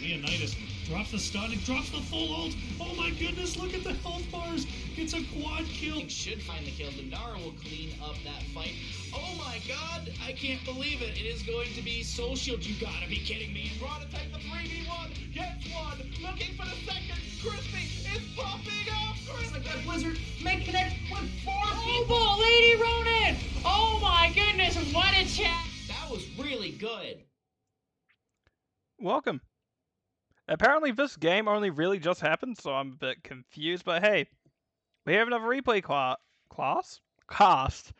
Leonidas drops the stun and drops the full ult. Oh my goodness, look at the health bars. It's a quad kill. Should find the kill. Lunara will clean up that fight. Oh my god, I can't believe it. It is going to be Soul Shield. You gotta be kidding me. Raw to take the 3v1. Gets one. Looking for the second. Crispy is popping up. Crispy. That Blizzard may connect with 4 people. Lady Ronin. Oh my goodness, what a chat. That was really good. Welcome. Apparently this game only really just happened, so I'm a bit confused, but hey, we have another replay cast.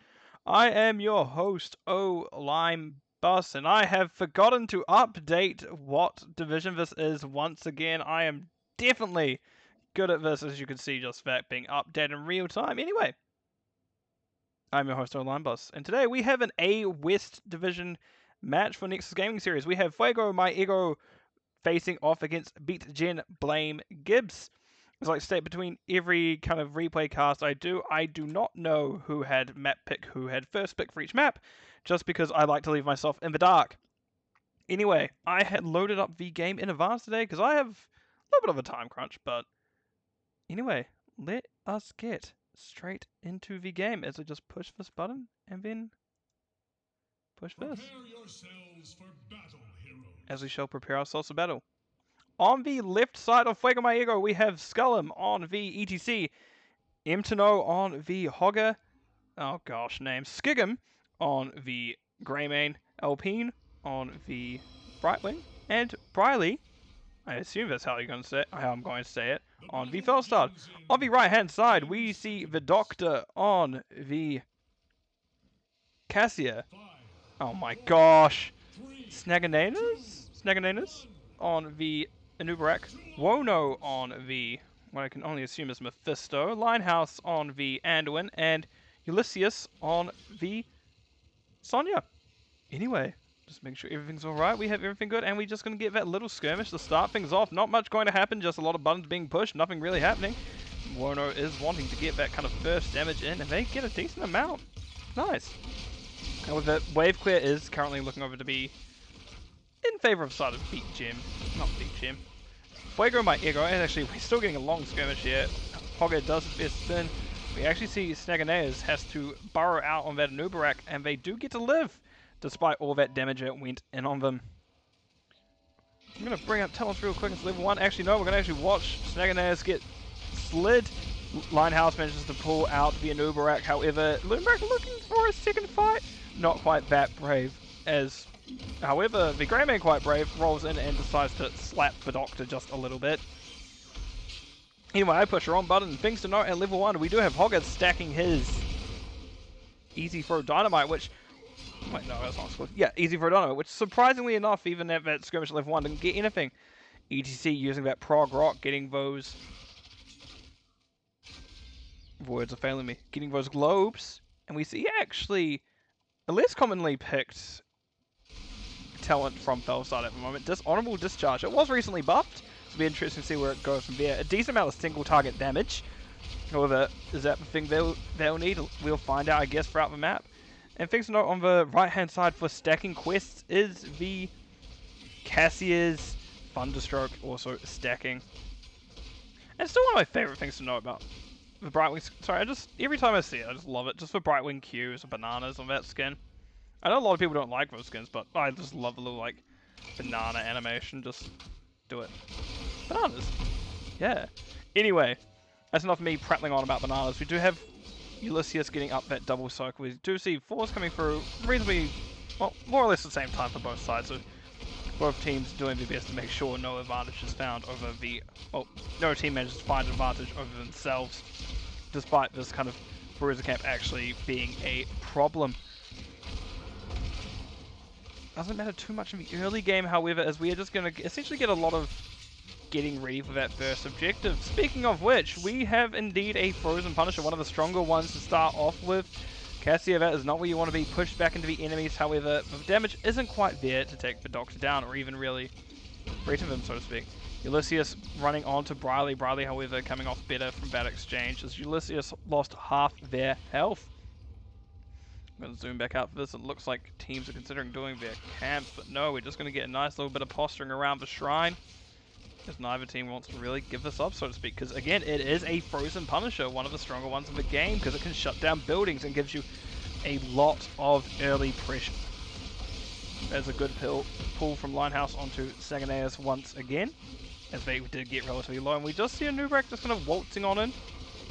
I am your host, Lime Bus, and I have forgotten to update what division this is once again. I am definitely good at this, as you can see, just that being updated in real time. Anyway, I'm your host, Lime Bus, and today we have an A West division match for Nexus Gaming Series. We have Fuego, my Eggo, facing off against BeatGen, Blame, Gibbs. As I like to state, between every kind of replay cast I do not know who had map pick, who had first pick for each map, just because I like to leave myself in the dark. Anyway, I had loaded up the game in advance today because I have a little bit of a time crunch, but anyway, let us get straight into the game as I just push this button and then push this. As we shall prepare ourselves for battle. On the left side of Fuego My Eggo, we have Skullum on the ETC, Mtano on the Hogger, oh gosh, name, Skigum on the Greymane, Alpine on the Brightwing, and Briley, I assume that's how I'm going to say it, on the Fellstad. On the right hand side, we see the Doctor on the Cassia. Oh my gosh. Snagananas on the Anubarak, Wono on the, what I can only assume is Mephisto, Linehouse on the Anduin, and Ulysses on the Sonya. Anyway, just make sure everything's alright, we have everything good, and we're just going to get that little skirmish to start things off. Not much going to happen, just a lot of buttons being pushed, nothing really happening. Wono is wanting to get that kind of first damage in, and they get a decent amount. Nice. And with that, Wave Clear is currently looking over to be in favor of side of BeatGen, not BeatGen. Fuego My Eggo, and actually we're still getting a long skirmish here. Hogger does his best spin. We actually see Snaganeas has to burrow out on that Anubarak, and they do get to live, despite all that damage that went in on them. I'm going to bring up Talents real quick. It's level 1. Actually, no, we're going to actually watch Snaganeas get slid. Linehouse manages to pull out the Anubarak, however, Anubarak looking for a second fight. Not quite that brave, as however, the Greymane, quite brave, rolls in and decides to slap the Doctor just a little bit. Anyway, I push the wrong button. Things to note at level 1, we do have Hogger stacking his Easy Throw Dynamite, which... Wait, no, that's not supposed to... Yeah, Easy Throw Dynamite, which surprisingly enough, even at that skirmish at level 1, didn't get anything. ETC using that Prog Rock, getting those... Words are failing me. Getting those globes, and we see actually a less commonly picked talent from Fellstad at the moment, Dishonorable Discharge. It was recently buffed, so it'll be interesting to see where it goes from there. A decent amount of single target damage. However, is that the thing they'll need? We'll find out, I guess, throughout the map. And things to note on the right hand side for stacking quests is the Cassia's Thunderstroke also stacking. And it's still one of my favorite things to know about the Brightwing. Sorry, every time I see it, I just love it. Just for Brightwing Qs and bananas on that skin. I know a lot of people don't like those skins, but I just love the little, like, banana animation. Just do it. Bananas. Yeah. Anyway, that's enough of me prattling on about bananas. We do have Ulysses getting up that double cycle. We do see fours coming through reasonably, well, more or less at the same time for both sides. So both teams doing their best to make sure no advantage is found over the, well, no team manages to find an advantage over themselves, despite this kind of Bruiser Camp actually being a problem. Doesn't matter too much in the early game, however, as we are just going to essentially get a lot of getting ready for that first objective. Speaking of which, we have indeed a Frozen Punisher, one of the stronger ones to start off with. Cassia, that is not where you want to be pushed back into the enemies, however, the damage isn't quite there to take the Doctor down, or even really threaten them, so to speak. Ulysses running on to Briley. Briley, however, coming off better from that exchange, as Ulysses lost half their health. I'm going to zoom back out for this. It looks like teams are considering doing their camps, but no, we're just going to get a nice little bit of posturing around the shrine. as neither team wants to really give this up, so to speak, because again, it is a frozen Punisher, one of the stronger ones in the game, because it can shut down buildings and gives you a lot of early pressure. There's a good pull from Linehouse onto Saganaeus once again, as they did get relatively low, and we just see a Nubrak just kind of waltzing on in,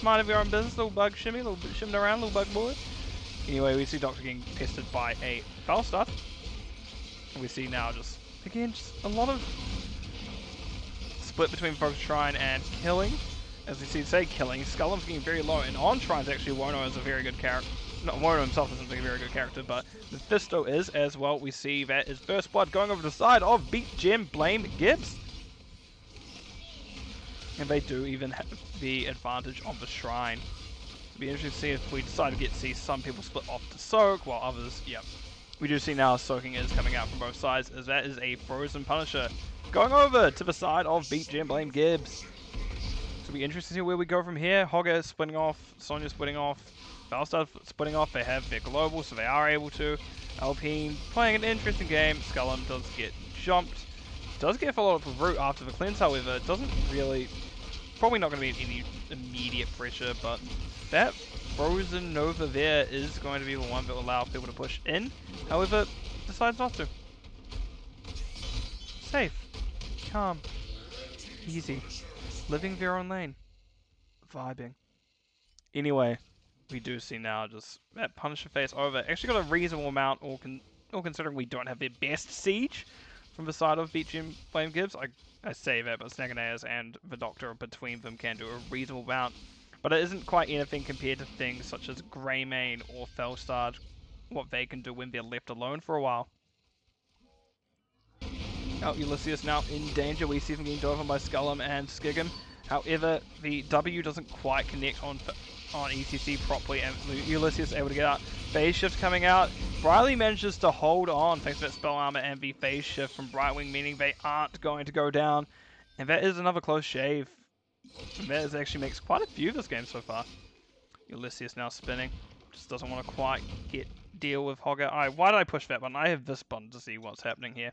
minding their own business, little bug shimmy, little bit shimmed around, little bug boy. Anyway, we see Doctor getting tested by a foul start, and we see now just, again, just a lot of split between Focus Shrine and Killing. As we see, say Killing, Skullum's getting very low, and on Shrine's actually Wono is a very good character. Not Wono himself isn't a very good character, but Mephisto is as well. We see that is First Blood going over the side of BeatGen Blame Gibbs. And they do even have the advantage of the Shrine. It'll be interesting to see if we decide to see some people split off to soak, while others, yep. We do see now soaking is coming out from both sides, as that is a frozen Punisher going over to the side of BeatGen Blame Gibbs. It'll be interesting to see where we go from here. Hogger splitting off, Sonya splitting off, Valstar splitting off. They have their global, so they are able to. Alpine playing an interesting game. Skullum does get jumped. Does get followed up with Root after the cleanse, however. It doesn't really, probably not going to be any immediate pressure, but that frozen Nova there is going to be the one that will allow people to push in. However, decides not to. Safe. Calm. Easy. Living their own lane. Vibing. Anyway, we do see now just that Punisher face over. Actually got a reasonable amount, all considering we don't have their best siege from the side of BeatGen Blame Gibbs. I say that, but Saganaeus and the Doctor between them can do a reasonable amount. But it isn't quite anything compared to things such as Greymane or Felstar, what they can do when they're left alone for a while. Now, Ulysses now in danger. We see him getting dove on by Skullum and Skiggum. However, the W doesn't quite connect on ECC properly, and Ulysses is able to get out. Phase shift coming out. Briley manages to hold on thanks to that spell armor and the phase shift from Brightwing, meaning they aren't going to go down. And that is another close shave. And that actually makes quite a few this game so far. Ulysses now spinning. Just doesn't want to quite deal with Hogger. Why did I push that button? I have this button to see what's happening here.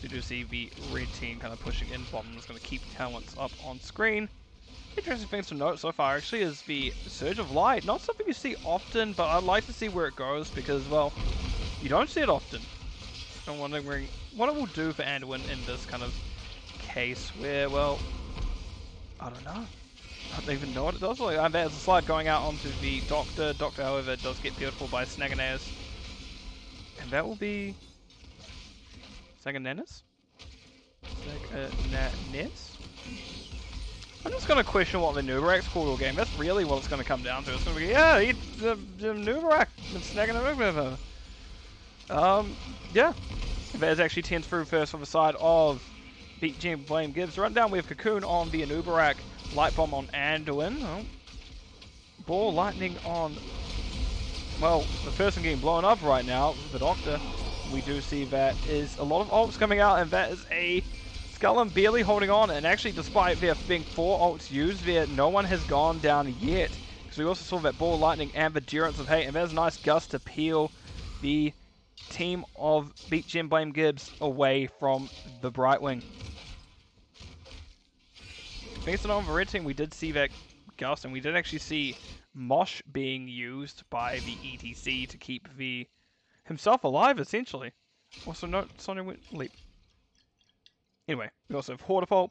You do see the red team kind of pushing in. Bottom is going to keep talents up on screen. Interesting things to note so far actually is the Surge of Light. Not something you see often, but I'd like to see where it goes because, well, you don't see it often. I'm wondering what it will do for Anduin in this kind of case where, well, I don't know. I don't even know what it does. Like, there's a slide going out onto the Doctor. Doctor, however, does get peeled for by Saganaeus. And that will be Saganaeus? Saganaeus? I'm just going to question what the Nubarak's called all game. That's really what it's going to come down to. It's going to be, yeah, eat the Nubarak. It's Saganaeus. Yeah. There's actually 10 through first from the side of BeatGen Blame Gibbs. Run down, we have Cocoon on the Anubarak. Light Bomb on Anduin. Oh. Ball Lightning on, well, the person getting blown up right now, the Doctor. We do see that is a lot of ults coming out, and that is a Skullum barely holding on. And actually, despite there being 4 ults used there, no one has gone down yet. Because we also saw that Ball Lightning and the Durance of Hate, and there's a nice gust to peel the team of BeatGen Blame Gibbs away from the Brightwing. Based on the red team, we did see that gust, and we did actually see Mosh being used by the ETC to keep himself alive, essentially. Also, no, Sonya went leap. Anyway, we also have Hortipole.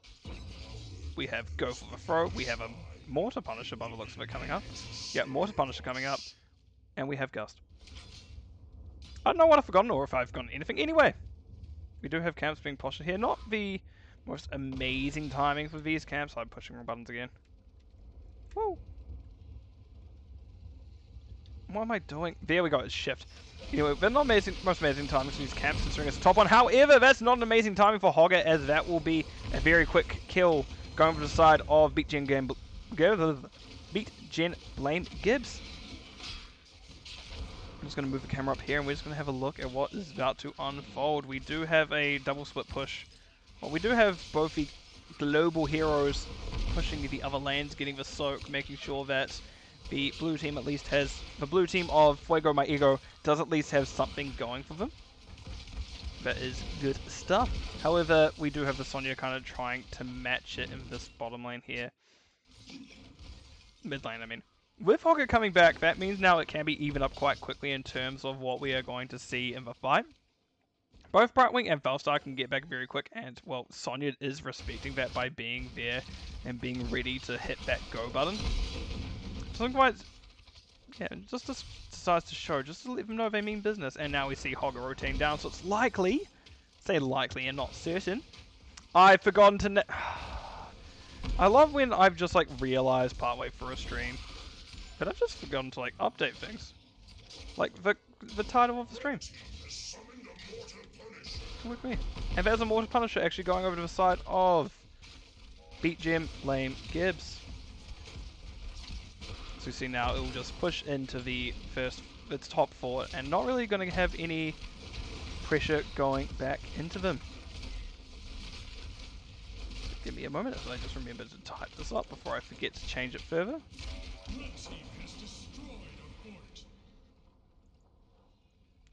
We have Go for the Throw. We have a Mortar Punisher by the looks of it coming up. Yeah, Mortar Punisher coming up. And we have Gust. I don't know what I've forgotten or if I've forgotten anything. Anyway, we do have camps being postured here. Not the most amazing timing for these camps. I'm pushing wrong buttons again. Woo! What am I doing? There we go, it's shift. Anyway, they're not most amazing timing for these camps considering it's top one. However, that's not an amazing timing for Hogger, as that will be a very quick kill going for the side of BeatGen Blame Gibbs. I'm just going to move the camera up here and we're just going to have a look at what is about to unfold. We do have a double split push. Well, we do have both the global heroes pushing the other lanes, getting the soak, making sure that the blue team at least has, the blue team of Fuego My Eggo does at least have something going for them. That is good stuff. However, we do have the Sonya kind of trying to match it in this bottom lane here. Mid lane, I mean. With Hogger coming back, that means now it can be even up quite quickly in terms of what we are going to see in the fight. Both Brightwing and Valstar can get back very quick, and, well, Sonya is respecting that by being there and being ready to hit that go button. Something quite... yeah, just decides to show, just to let them know they mean business. And now we see Hogger rotating down, so it's likely, say likely and not certain. I've forgotten to... I love when I've just, like, realized partway through a stream that I've just forgotten to, like, update things. Like, the title of the stream. With me. And there's a Mortal Punisher actually going over to the side of BeatGen, Blame, Gibbs. So we see now it will just push into its top 4 and not really going to have any pressure going back into them. Give me a moment as I just remember to type this up before I forget to change it further.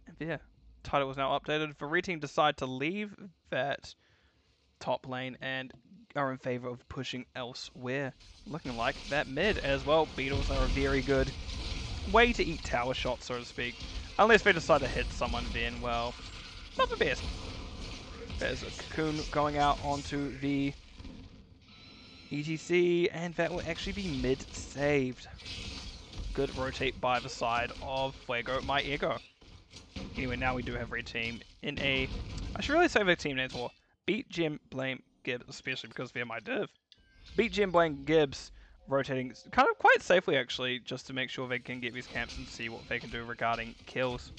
And there, title was now updated. The red team decide to leave that top lane and are in favor of pushing elsewhere. Looking like that mid as well. Beetles are a very good way to eat tower shots, so to speak. Unless they decide to hit someone, then, well, not the best. There's a Cocoon going out onto the ETC, and that will actually be mid-saved. Good rotate by the side of Fuego, my Eggo. Anyway, now we do have red team in a... I should really say their team names for BeatGen, Blame, Gibbs, especially because they're my div. BeatGen, Blame, Gibbs rotating kind of quite safely, actually, just to make sure they can get these camps and see what they can do regarding kills.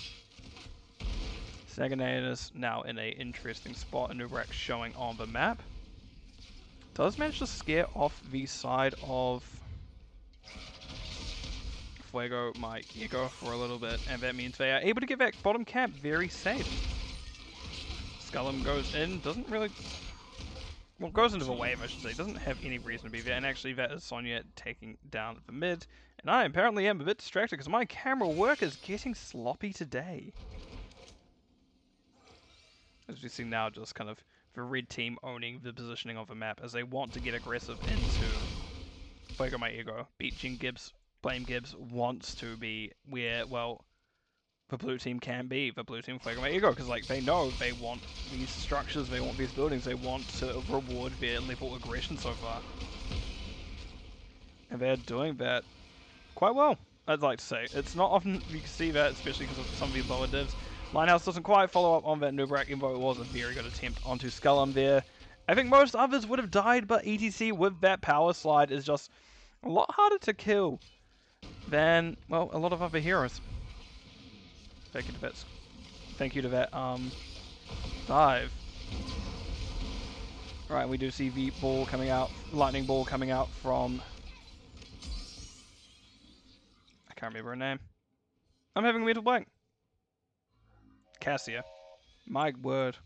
Saganatus now in a interesting spot. Anubarak showing on the map. Does manage to scare off the side of Fuego, my Eggo, for a little bit, and that means they are able to get that bottom camp very safe. Skullum goes in, doesn't really... well, goes into the wave, I should say. Doesn't have any reason to be there, and actually that is Sonya taking down the mid. And I apparently am a bit distracted because my camera work is getting sloppy today. As we see now, just kind of the red team owning the positioning of the map as they want to get aggressive into Fuego, my Eggo. BeatGen, Gibbs, Blame Gibbs wants to be where, well, the blue team can be. The blue team, Fuego, my Eggo, because, like, they know they want these structures, they want these buildings, they want to reward their level aggression so far. And they're doing that quite well, I'd like to say. It's not often you can see that, especially because of some of these lower divs. Linehouse doesn't quite follow up on that Nubarak, even though it was a very good attempt onto Skullum there. I think most others would have died, but ETC with that power slide is just a lot harder to kill than, well, a lot of other heroes. Thank you to that dive. Right, we do see the ball coming out, lightning ball coming out from... I can't remember her name. I'm having a mental blank. Cassia. My word.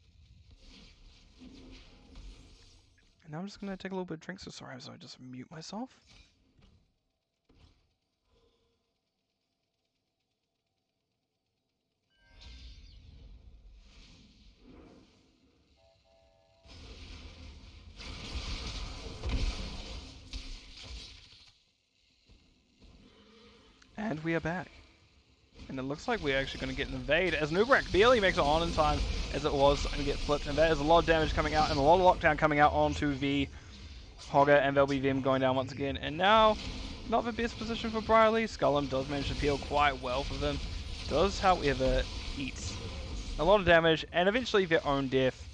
And now I'm just gonna take a little bit of drink, so sorry, so I just mute myself. And we are back. And it looks like we're actually going to get an invade as Nubarak barely makes it on in time as it was and get flipped. And there is a lot of damage coming out and a lot of lockdown coming out onto the Hogger, and there'll be them going down once again. And now, not the best position for Briley. Skullum does manage to peel quite well for them. Does, however, eat a lot of damage and eventually their own death.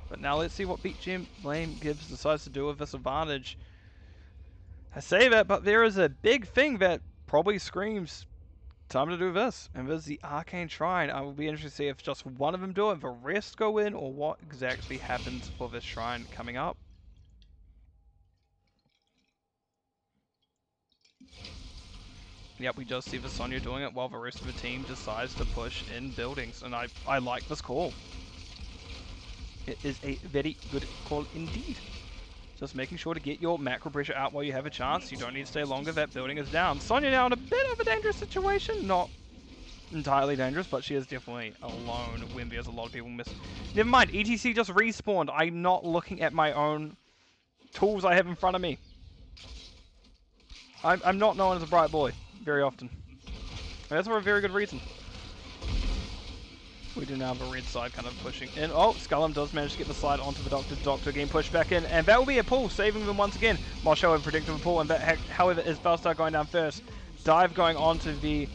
But now let's see what BeatGen, Blame, Gibbs decides to do with this advantage. I say that, but there is a big thing that probably screams time to do this, and this is the Arcane Shrine. I will be interested to see if just one of them do it, the rest go in, or what exactly happens for this shrine coming up. Yep, we just see the Sonya doing it while the rest of the team decides to push in buildings, and I like this call. It is a very good call indeed. Just making sure to get your macro pressure out while you have a chance. You don't need to stay longer. That building is down. Sonya now in a bit of a dangerous situation. Not entirely dangerous, but she is definitely alone when there's a lot of people miss. Never mind, ETC just respawned. I'm not looking at my own tools I have in front of me. I'm not known as a bright boy very often. And that's for a very good reason. We do now have a red side kind of pushing in. Oh, Skullum does manage to get the slide onto the Doctor. Doctor again pushed back in, and that will be a pull, saving them once again. Mosho with predictable pull, and that, however, is Bellstar going down first. Dive going onto the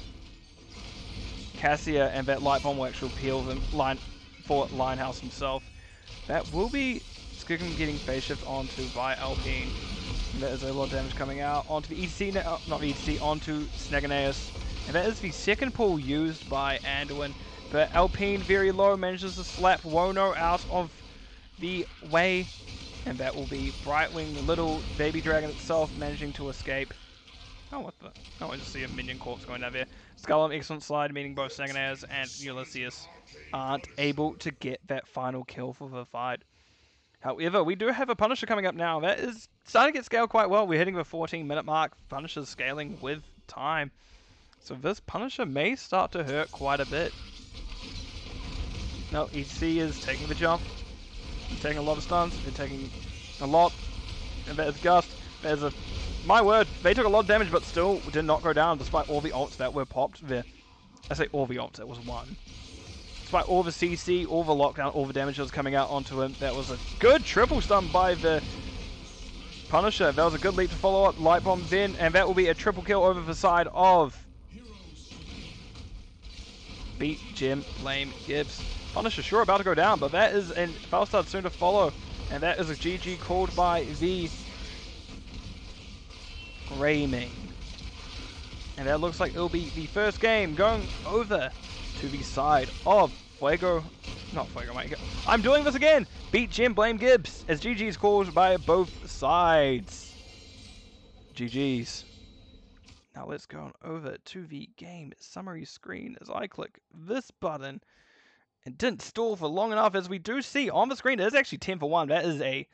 Cassia, and that light bomb will actually peel them for Linehouse himself. That will be Skigum getting phase shift onto by Alpine. And that is a lot of damage coming out onto the ETC, not the ETC, onto Snaganaeus. And that is the second pull used by Anduin. But Alpine, very low, manages to slap Wono out of the way. And that will be Brightwing, the little baby dragon itself, managing to escape. Oh, what the? Oh, I just see a minion corpse going down there. Skullum, excellent slide, meaning both Snaganaeus and Ulysses aren't able to get that final kill for the fight. However, we do have a Punisher coming up now. That is starting to get scaled quite well. We're hitting the 14-minute mark. Punisher's scaling with time. So this Punisher may start to hurt quite a bit. No, EC is taking the jump. They're taking a lot of stuns. They're taking a lot. And there's Gust. There's a... My word, they took a lot of damage, but still did not go down despite all the ults that were popped there. I say all the ults, it was one. Despite all the CC, all the lockdown, all the damage that was coming out onto him, that was a good triple stun by the Punisher. That was a good leap to follow up. Light bomb then, and that will be a triple kill over the side of BeatGen, Blame Gibbs. Punisher sure about to go down, but that is, and Falstad soon to follow, and that is a GG called by the Greymane. And that looks like it'll be the first game going over to the side of Fuego. Not Fuego, mate. I'm doing this again! BeatGen, Blame Gibbs, as GG's called by both sides. GG's. Now let's go on over to the game summary screen as I click this button. It didn't stall for long enough, as we do see on the screen it is actually 10 for 1. That is a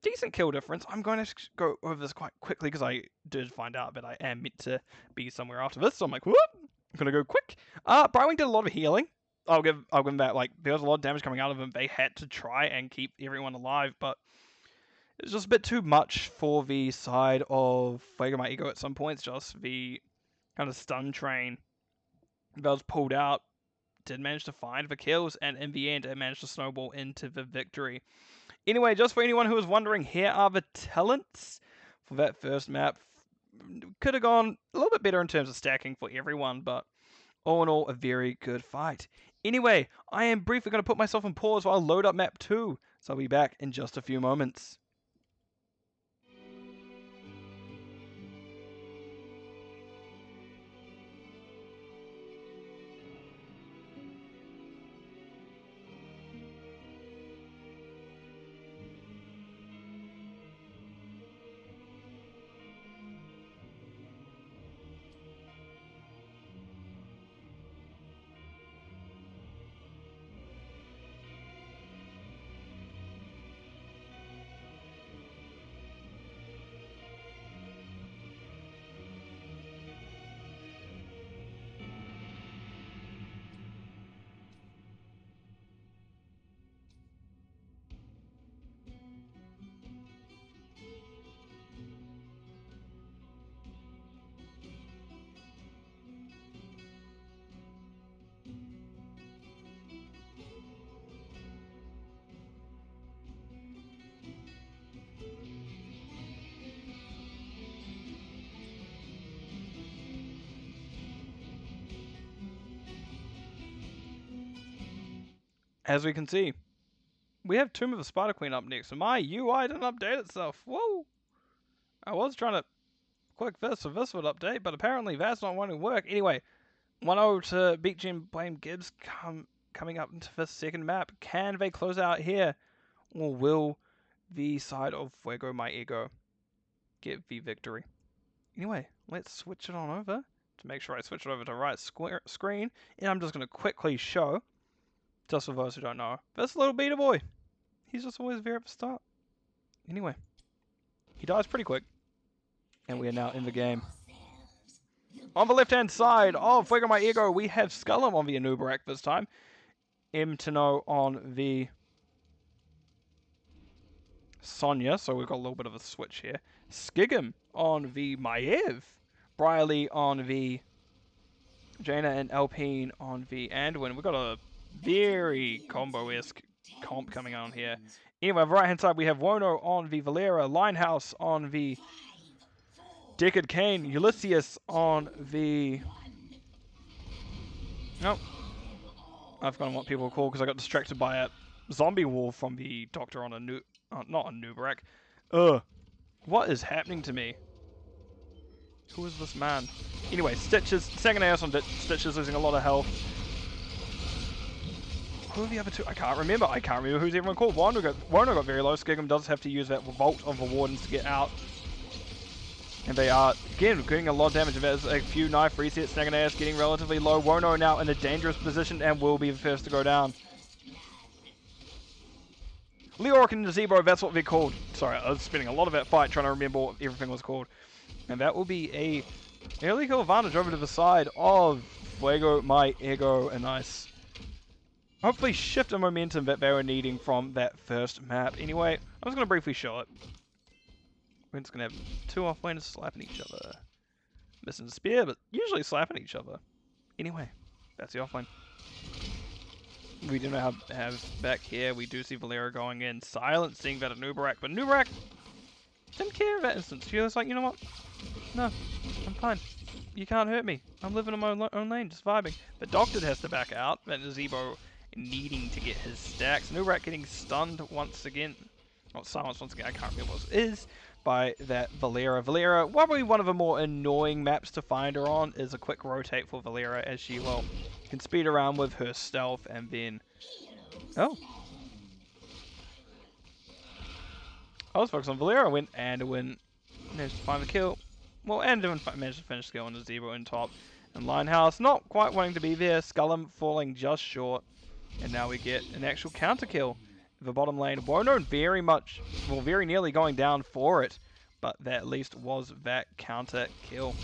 decent kill difference. I'm going to go over this quite quickly because I did find out that I am meant to be somewhere after this. So I'm like, whoop! I'm going to go quick. Brightwing did a lot of healing. I'll give him that. Like, there was a lot of damage coming out of him. They had to try and keep everyone alive, but it was just a bit too much for the side of Fuego My Ego at some points. Just the kind of stun train that was pulled out did manage to find the kills, and in the end it managed to snowball into the victory. Anyway, just for anyone who was wondering, here are the talents for that first map. Could have gone a little bit better in terms of stacking for everyone, but all in all, a very good fight. Anyway, I am briefly going to put myself on pause while I load up map 2, so I'll be back in just a few moments. As we can see, we have Tomb of the Spider Queen up next, and my UI didn't update itself. Whoa! I was trying to click this so this would update, but apparently that's not wanting to work. Anyway, 1-0 to BeatGen, Blame Gibbs coming up into the second map. Can they close out here, or will the side of Fuego My Ego get the victory? Anyway, let's switch it on over to make sure I switch it over to the right screen, and I'm just going to quickly show, just for those who don't know, this little beta boy. He's just always there at the start. Anyway, he dies pretty quick, and we are now in the game. On the left-hand side of Fuego My Eggo, we have Skullum on the Anubarak this time. Mtano on the Sonya, so we've got a little bit of a switch here. Skigum on the Maev. Briley on the Jaina, and Alpine on the Anduin. We've got a very combo-esque comp coming on here. Anyway, on the right-hand side, we have Wono on the Valera, Linehouse on the Deckard Cain, Ulysses on the... Nope. I've forgotten what people call because I got distracted by a zombie wall from the Doctor on a not a Nubarak. Ugh. What is happening to me? Who is this man? Anyway, Stitches, second AS on Stitches, losing a lot of health. Who are the other two? I can't remember. I can't remember who's everyone called. Wono got very low. Skigum does have to use that Vault of the Wardens to get out. And they are, again, getting a lot of damage. There's a few knife resets. Snag and AS getting relatively low. Wono now in a dangerous position and will be the first to go down. Leoric and Zebo, that's what they're called. Sorry, I was spending a lot of that fight trying to remember what everything was called. And that will be a early kill advantage over to the side of Fuego My Eggo. A nice, hopefully, shift of momentum that they were needing from that first map. Anyway, I'm just going to briefly show it. We're just going to have two offlaners slapping each other. Missing the spear, but usually slapping each other. Anyway, that's the offlane. We do have back here, we do see Valera going in, silencing that Anubarak, but Anubarak didn't care in that instance. She was like, you know what? No, I'm fine. You can't hurt me. I'm living on my own lane, just vibing. The Doctor has to back out, and Zebo needing to get his stacks. Anubarak getting stunned once again. Not silenced once again, I can't remember what it is. By that Valera. Valera, probably one of the more annoying maps to find her on, is a quick rotate for Valera, as she, well, can speed around with her stealth and then... Oh. I was focused on Valera, went Anduin, managed to find the kill. Well, Anduin managed to finish the kill on the Zebo in top. And Linehouse not quite wanting to be there, Skullum falling just short. And now we get an actual counter kill. The bottom lane, Wono very much, well, very nearly going down for it, but that at least was that counter kill.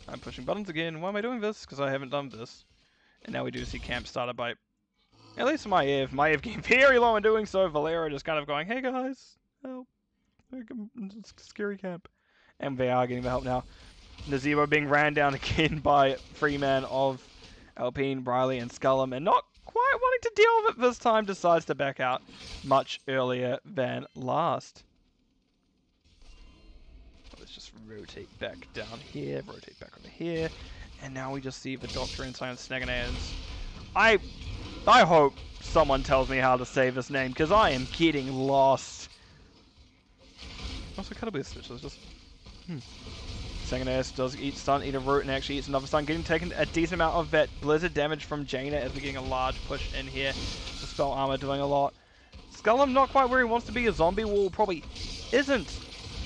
I'm pushing buttons again. Why am I doing this? Because I haven't done this. And now we do see camp started by, at least Maev. Maev getting very low in doing so. Valera just kind of going, hey guys, help. It's scary camp. And they are getting the help now. Nazebo being ran down again by Freeman of Alpine, Briley, and Skullum, and not quite wanting to deal with it this time, decides to back out much earlier than last. Let's just rotate back down here, rotate back over here, and now we just see the Doctor inside of Snag and AS. I hope someone tells me how to say this name, because I am getting lost. Also, could be a switch, let's just... Second AS does eat stun, eat a root, and actually eats another stun, getting taken a decent amount of that blizzard damage from Jaina as we're getting a large push in here. The spell armor doing a lot. Skullum not quite where he wants to be. A zombie wall probably isn't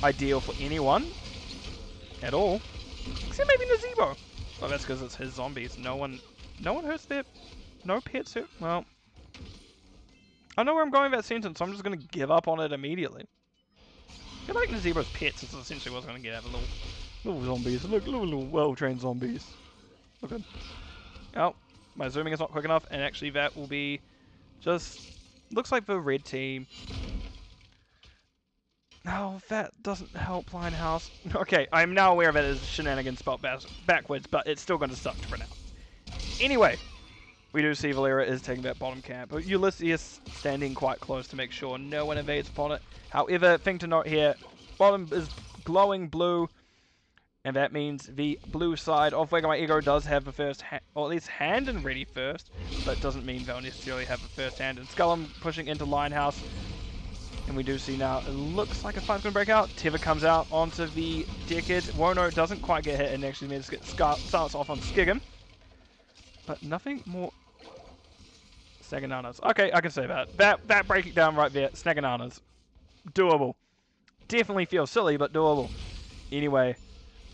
ideal for anyone at all, except maybe Nazebo. Oh, that's because it's his zombies. No one hurts their, no pets hurt. Well, I know where I'm going with that sentence, so I'm just going to give up on it immediately. I feel like Nazebo's pets is essentially what I was going to get at. Little zombies. Look, little well-trained zombies. Look good. Oh, my zooming is not quick enough, and actually that will be just... Looks like the red team. No, that doesn't help Linehouse. Okay, I'm now aware of it as shenanigans spelled backwards, but it's still going to suck to pronounce. Anyway, we do see Valera is taking that bottom camp. But Ulysses standing quite close to make sure no one invades upon it. However, thing to note here, bottom is glowing blue. And that means the blue side of Fuego My Eggo does have the first, or at least hand and ready first, but doesn't mean they'll necessarily have the first hand. And Skullum pushing into Linehouse, and we do see now, it looks like a fight's going to break out. Teva comes out onto the Deckard. Wono doesn't quite get hit and actually manages to get starts off on Skigum. But nothing more... Snagananas. Okay, I can say that. That breaking down right there, Snagananas. Doable. Definitely feels silly, but doable. Anyway...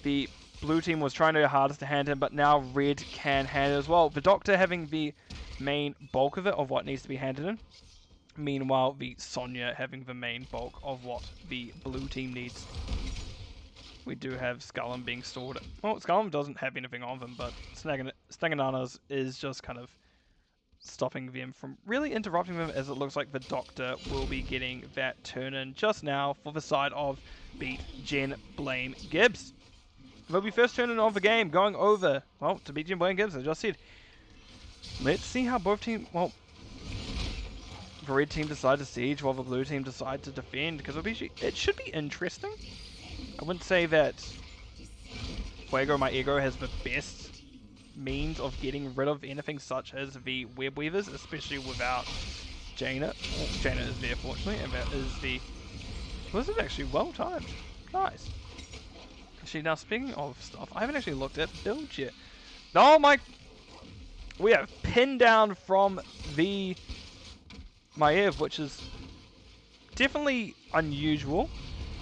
The blue team was trying their hardest to hand him, but now red can hand it as well. The Doctor having the main bulk of it, of what needs to be handed in. Meanwhile, the Sonya having the main bulk of what the blue team needs. We do have Skullum being stored. Well, Skullum doesn't have anything on him, but Snagananas is just kind of stopping them from really interrupting them, as it looks like the Doctor will be getting that turn in just now for the side of BeatGen Blame Gibbs. They'll be first turning of the game, going over, well, to BeatGen Blame Gibbs, as I just said. Let's see how both teams, well, the red team decide to siege while the blue team decide to defend, because it should be interesting. I wouldn't say that Fuego, my Eggo, has the best means of getting rid of anything such as the web weavers, especially without Jaina. Well, Jaina is there, fortunately, and that is the... Well, this is actually well timed. Nice. Actually, now speaking of stuff, I haven't actually looked at builds yet. Oh my... We have pinned down from the Maev, which is definitely unusual.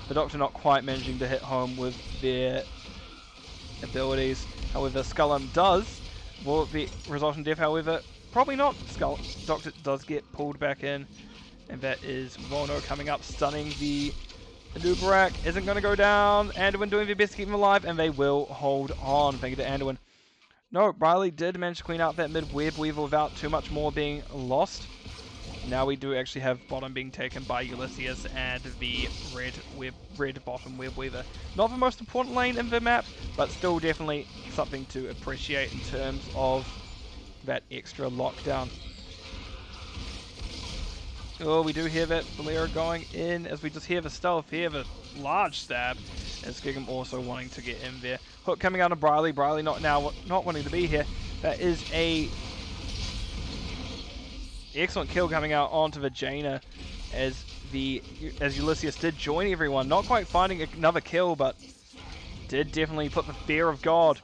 The Doctor not quite managing to hit home with their abilities. However, Skullum does. Will it be result in death? However, probably not. Doctor does get pulled back in. And that is Wono coming up, stunning the Anubarak. Isn't going to go down. Anduin doing their best to keep him alive, and they will hold on. Thank you to Anduin. No, Riley did manage to clean out that mid-web weaver without too much more being lost. Now we do actually have bottom being taken by Ulysses and the red bottom web weaver. Not the most important lane in the map, but still definitely something to appreciate in terms of that extra lockdown. Oh, we do hear that Valera going in, as we just hear the stealth here, the large stab, and Skigum also wanting to get in there. Hook coming out of Briley. Briley not wanting to be here. That is a excellent kill coming out onto the Jaina, as Ulysses did join everyone. Not quite finding another kill, but did definitely put the fear of God,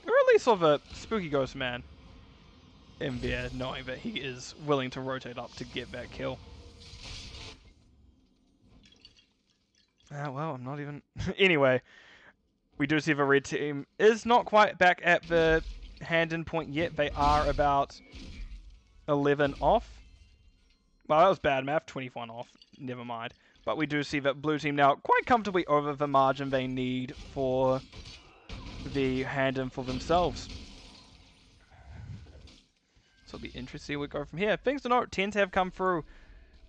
or at least of a spooky ghost man, in there, knowing that he is willing to rotate up to get that kill. Well, I'm not even... Anyway, we do see the red team is not quite back at the hand-in point yet. They are about 11 off. Well, that was bad math. 21 off. Never mind. But we do see that blue team now quite comfortably over the margin they need for the hand-in for themselves. So it'll be interesting to see where we go from here. Things to note, 10s have come through.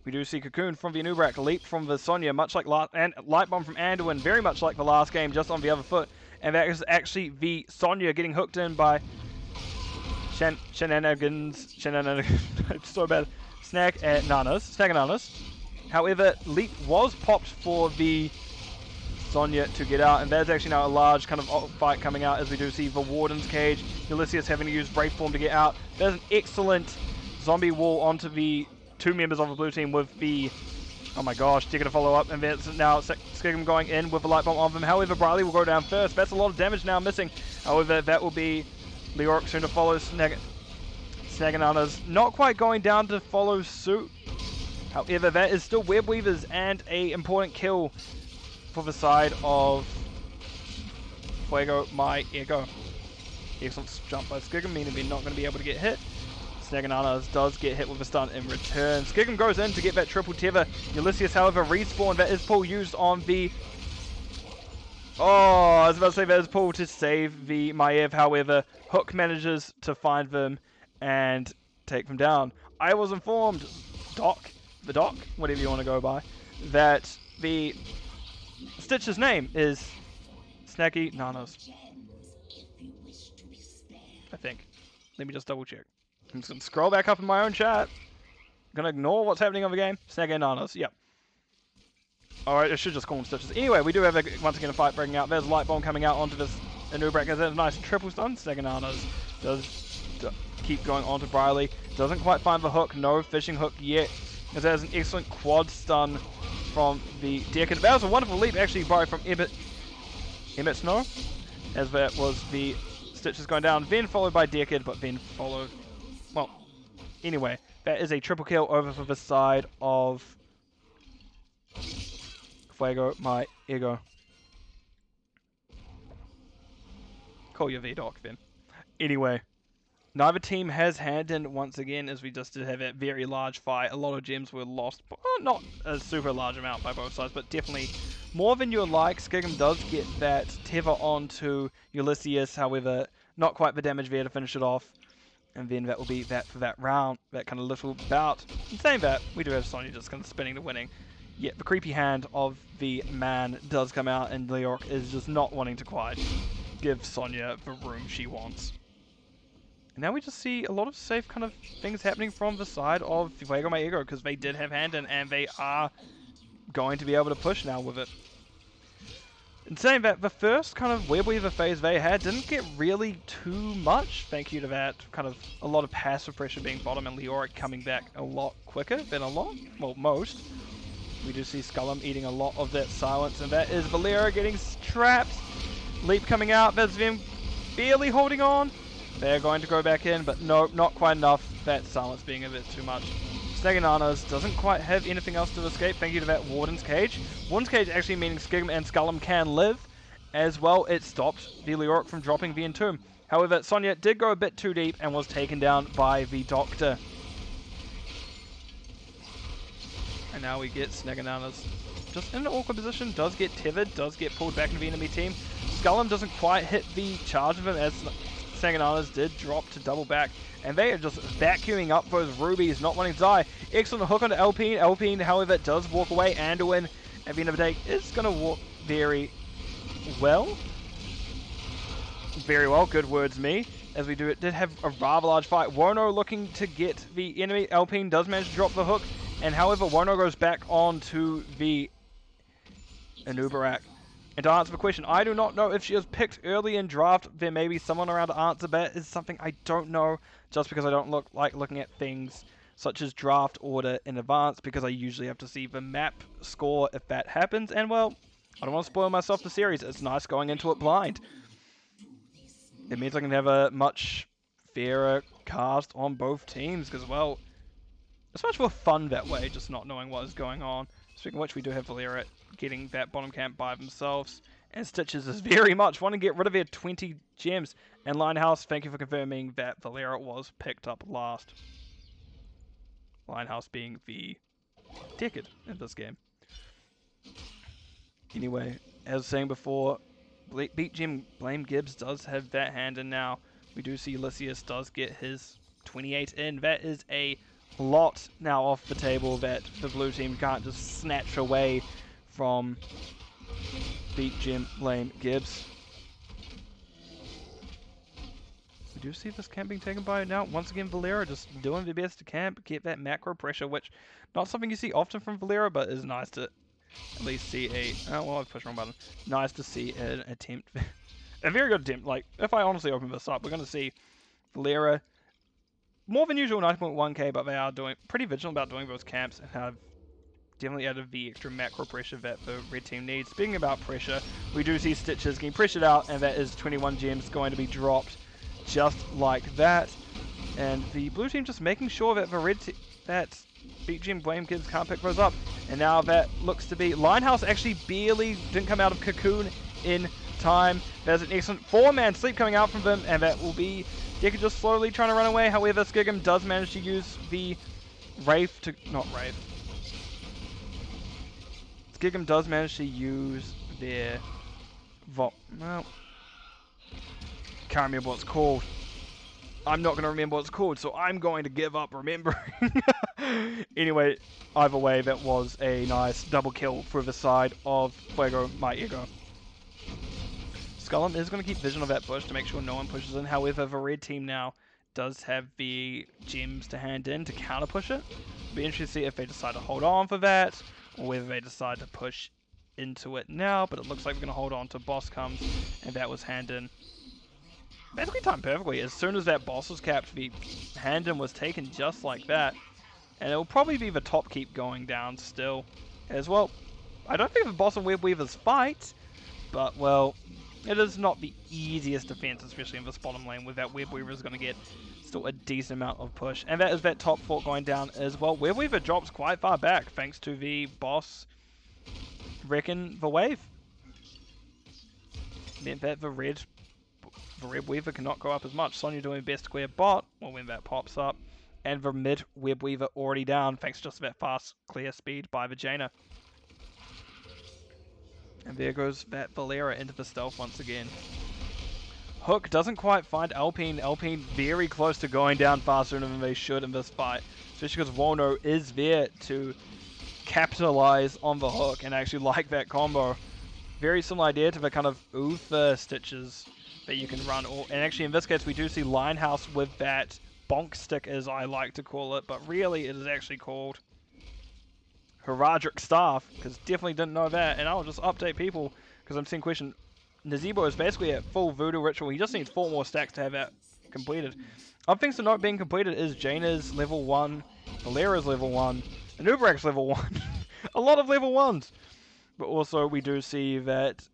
We do see Cocoon from the Anubarak, Leap from the Sonya, much like and Light Bomb from Anduin, very much like the last game, just on the other foot. And that is actually the Sonya getting hooked in by Shenanigans, so bad, Snagananas. However, Leap was popped for the Sonya to get out, and there's actually now a large kind of fight coming out, as we do see the Warden's Cage, Ulysses having to use Brave Form to get out. There's an excellent zombie wall onto the two members of the blue team with the, oh my gosh, they're going to follow up, and there's now Skigum going in with the light bomb on them. However, Briley will go down first. That's a lot of damage now missing. However, that will be Leoric soon to follow. Snagananas not quite going down to follow suit. However, that is still web weavers and a important kill for the side of Fuego, my Eggo. Excellent jump by Skigum, meaning they're not going to be able to get hit. Snagananas does get hit with a stun in return. Skigum goes in to get that triple tether. Ulysses, however, respawn. That is pull used on the... Oh, I was about to say that is pull to save the Maev. However, Hook manages to find them and take them down. I was informed, the Doc, whatever you want to go by, that the Stitch's name is Snacky Nanos. I think. Let me just double check. I'm just going to scroll back up in my own chat. I'm going to ignore what's happening on the game. Snacky Nanos, yep. Alright, I should just call them Stitches. Anyway, we do have, once again, a fight breaking out. There's a Light Bomb coming out onto this Anubarak. There's a nice triple stun. Snacky Nanos does keep going onto Briley. Doesn't quite find the hook. No fishing hook yet. As there's an excellent quad stun from the Decade. That was a wonderful leap, actually, from Emmett Snow. As that was the Stitches going down. Then followed by Decade, but then followed... Well, anyway, that is a triple kill over for the side of Fuego, my Eggo. Call your V-Doc then. Anyway, neither team has hand-in once again, as we just did have a very large fight. A lot of gems were lost, but not a super large amount by both sides, but definitely more than you'd like. Skigum does get that tether onto Ulysses, however, not quite the damage there to finish it off. And then that will be that for that round, that kind of little bout. In saying that, we do have Sonya just kind of spinning the winning. Yeah, the creepy hand of the man does come out, and Leoric is just not wanting to quite give Sonya the room she wants. And now we just see a lot of safe kind of things happening from the side of Fuego my Eggo, because they did have hand in, and they are going to be able to push now with it. In saying that, the first kind of Web Weaver phase they had didn't get really too much, thank you to that kind of a lot of passive pressure being bottom and Leoric coming back a lot quicker than most. We do see Skullum eating a lot of that silence, and that is Valera getting trapped. Leap coming out, that's them barely holding on. They're going to go back in, but no, not quite enough. That silence being a bit too much. Snagananas doesn't quite have anything else to escape, thank you to that Warden's Cage. Warden's Cage actually meaning Skigum and Skullum can live. As well, it stopped the Leoric from dropping the Entomb. However, Sonya did go a bit too deep and was taken down by the Doctor. And now we get Snagananas just in an awkward position, does get tethered, does get pulled back into the enemy team. Skullum doesn't quite hit the charge of him as Snagananas did drop to double back. And they are just vacuuming up those rubies, not wanting to die. Excellent hook onto Alpine. Alpine, however, does walk away. Anduin, at the end of the day, is going to walk very well. Very well, good words me. As we did have a rather large fight. Wono looking to get the enemy. Alpine does manage to drop the hook. And however, Wono goes back onto the Anubarak. And to answer the question, I do not know if she was picked early in draft. There may be someone around to answer that. Is something I don't know, just because I don't like looking at things such as draft order in advance, because I usually have to see the map score if that happens. And well, I don't want to spoil myself the series. It's nice going into it blind. It means I can have a much fairer cast on both teams, because well, it's much more fun that way, just not knowing what is going on. Speaking of which, we do have Valera getting that bottom camp by themselves. And Stitches is very much wanting to get rid of their 20 gems. And Linehouse, thank you for confirming that Valera was picked up last. Linehouse being the Decade in this game. Anyway, as I was saying before, BeatGen Blame Gibbs does have that hand in now. We do see Ulysses does get his 28 in. That is a lot now off the table that the blue team can't just snatch away from BeatGen Blame Gibbs. We do see this camp being taken by now. Once again, Valera just doing their best to camp, get that macro pressure, which not something you see often from Valera, but is nice to at least see a... Oh, well, I've pushed the wrong button. Nice to see an attempt. A very good attempt. Like, if I honestly open this up, we're going to see Valera more than usual 9.1k, but they are doing pretty vigilant about doing those camps and have definitely added the extra macro pressure that the red team needs. Speaking about pressure, we do see Stitches getting pressured out, and that is 21 gems going to be dropped just like that. And the blue team just making sure that the red that BeatGen Blame Gibbs can't pick those up. And now that looks to be... Linehouse actually barely didn't come out of Cocoon in time. There's an excellent 4-man sleep coming out from them, and that will be Decker just slowly trying to run away. However, Skigum does manage to use the Wraith to... Not Wraith. Skigum does manage to use their... Well, can't remember what it's called. I'm not going to remember what it's called, so I'm going to give up remembering. Anyway, either way, that was a nice double kill for the side of Fuego my Eggo. Skullum is going to keep vision of that bush to make sure no one pushes in. However, the red team now does have the gems to hand in to counter push it. Be interesting to see if they decide to hold on for that, or whether they decide to push into it now. But it looks like we're going to hold on to boss comes, and that was hand in. Basically timed perfectly. As soon as that boss was capped, the hand in was taken just like that. And it will probably be the top keep going down still as well. I don't think the boss and Web Weavers fight, but well, it is not the easiest defense, especially in this bottom lane, where that Web Weaver is going to get still a decent amount of push. And that is that top fort going down as well. Web Weaver drops quite far back thanks to the boss wrecking the wave. Meant that the red Weaver cannot go up as much. Sonya doing best to clear bot, well, when that pops up. And the mid Web Weaver already down, thanks just to that fast clear speed by the Jaina. And there goes that Valera into the stealth once again. Hook doesn't quite find Alpine. Alpine very close to going down faster than they should in this fight. Especially because Wono is there to capitalize on the hook and actually like that combo. Very similar idea to the kind of Uther stitches that you can run. And actually in this case we do see Linehouse with that bonk stick, as I like to call it. But really it is actually called Heraldric Staff, because definitely didn't know that. And I'll just update people because I'm seeing question. Nazeebo is basically at full voodoo ritual. He just needs 4 more stacks to have that completed. Other things to note being completed is Jaina's level 1, Valera's level 1, and Uberak's level 1. A lot of level 1s. But also we do see that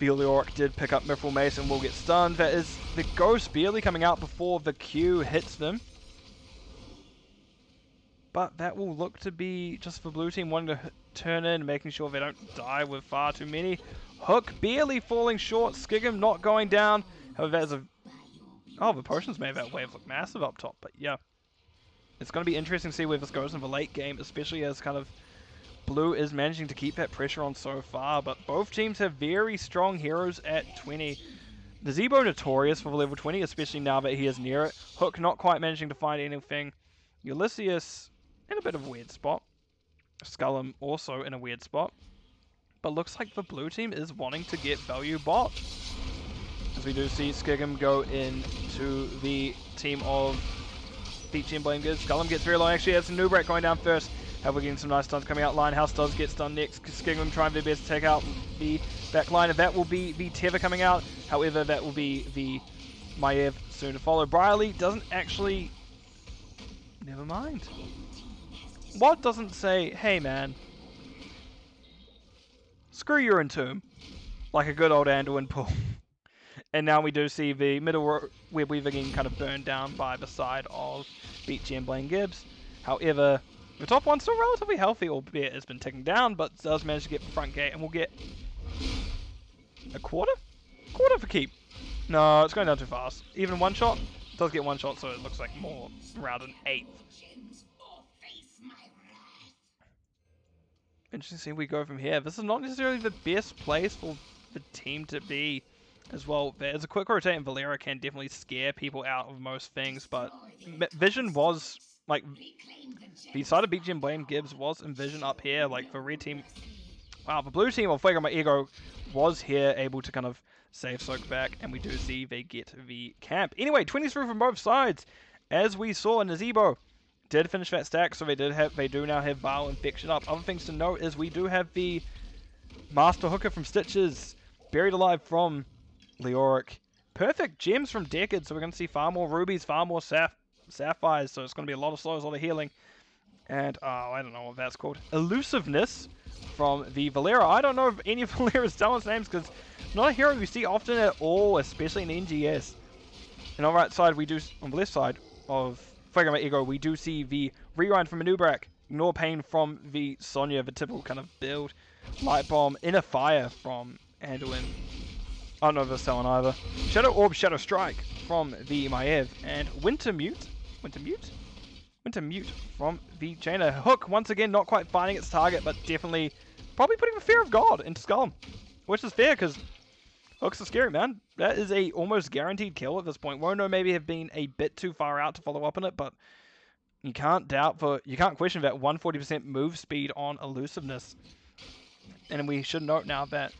Leoric did pick up Mithril Mace and will get stunned. That is the Ghost barely coming out before the Q hits them. But that will look to be just the blue team wanting to turn in, making sure they don't die with far too many. Hook barely falling short, Skigum not going down. However, there's a... Oh, the potions made that wave look massive up top, but yeah. It's going to be interesting to see where this goes in the late game, especially as kind of blue is managing to keep that pressure on so far, but both teams have very strong heroes at 20. Nazeebo notorious for level 20, especially now that he is near it. Hook not quite managing to find anything. Ulysses in a bit of a weird spot. Skullum also in a weird spot. But looks like the blue team is wanting to get value bot. As we do see Skigum go into the team of BeatGen Blame Gibbs. Skullum gets very low. Actually, has Nubrak going down first. We're getting some nice stuns coming out. Linehouse does get stunned next. Skigum trying their best to take out the back line. And that will be the Tether coming out. However, that will be the Maev soon to follow. Briley doesn't actually... Never mind. What doesn't say, hey man, screw your entomb, like a good old Anduin pull. And now we do see the middle web weaver getting kind of burned down by the side of BeatGen Blame Gibbs. However, the top one's still relatively healthy, albeit it's been ticking down, but does manage to get the front gate, and we'll get a quarter? Quarter for keep. No, it's going down too fast. Even one shot? It does get one shot, so it looks like more around an 8th. Interesting to see where we go from here. This is not necessarily the best place for the team to be as well. There's a quick rotate, and Valera can definitely scare people out of most things, but Vision was, like, the side of BeatGen Blame Gibbs was in Vision up here. Like, the red team, wow, the blue team of Fuego my Eggo was here, able to kind of save soak back, and we do see they get the camp. Anyway, 20 through from both sides, as we saw. Nazeebo did finish that stack, so they do now have Vile Infection up. Other things to note is we do have the Master Hooker from Stitches, Buried Alive from Leoric, Perfect Gems from Decade, so we're going to see far more rubies, far more sapphires, so it's going to be a lot of slows, a lot of healing. And, I don't know what that's called. Elusiveness from the Valera. I don't know if any of Valera's talent names, because not a hero we see often at all, especially in NGS. And on the right side, we do, on the left side of Fuego my Eggo, we do see the rewind from Nubrak, Ignore Pain from the Sonya, the typical kind of build, Light Bomb, Inner Fire from Anduin. I don't know if that's telling either. Shadow Orb, Shadow Strike from the Maev, and Winter Mute from the Jaina. Hook, once again, not quite finding its target, but definitely probably putting the Fear of God into Skullum, which is fair, because Hooks are scary, man. That is a almost guaranteed kill at this point. Wono maybe have been a bit too far out to follow up on it, but you can't question that 140% move speed on Elusiveness. And we should note now that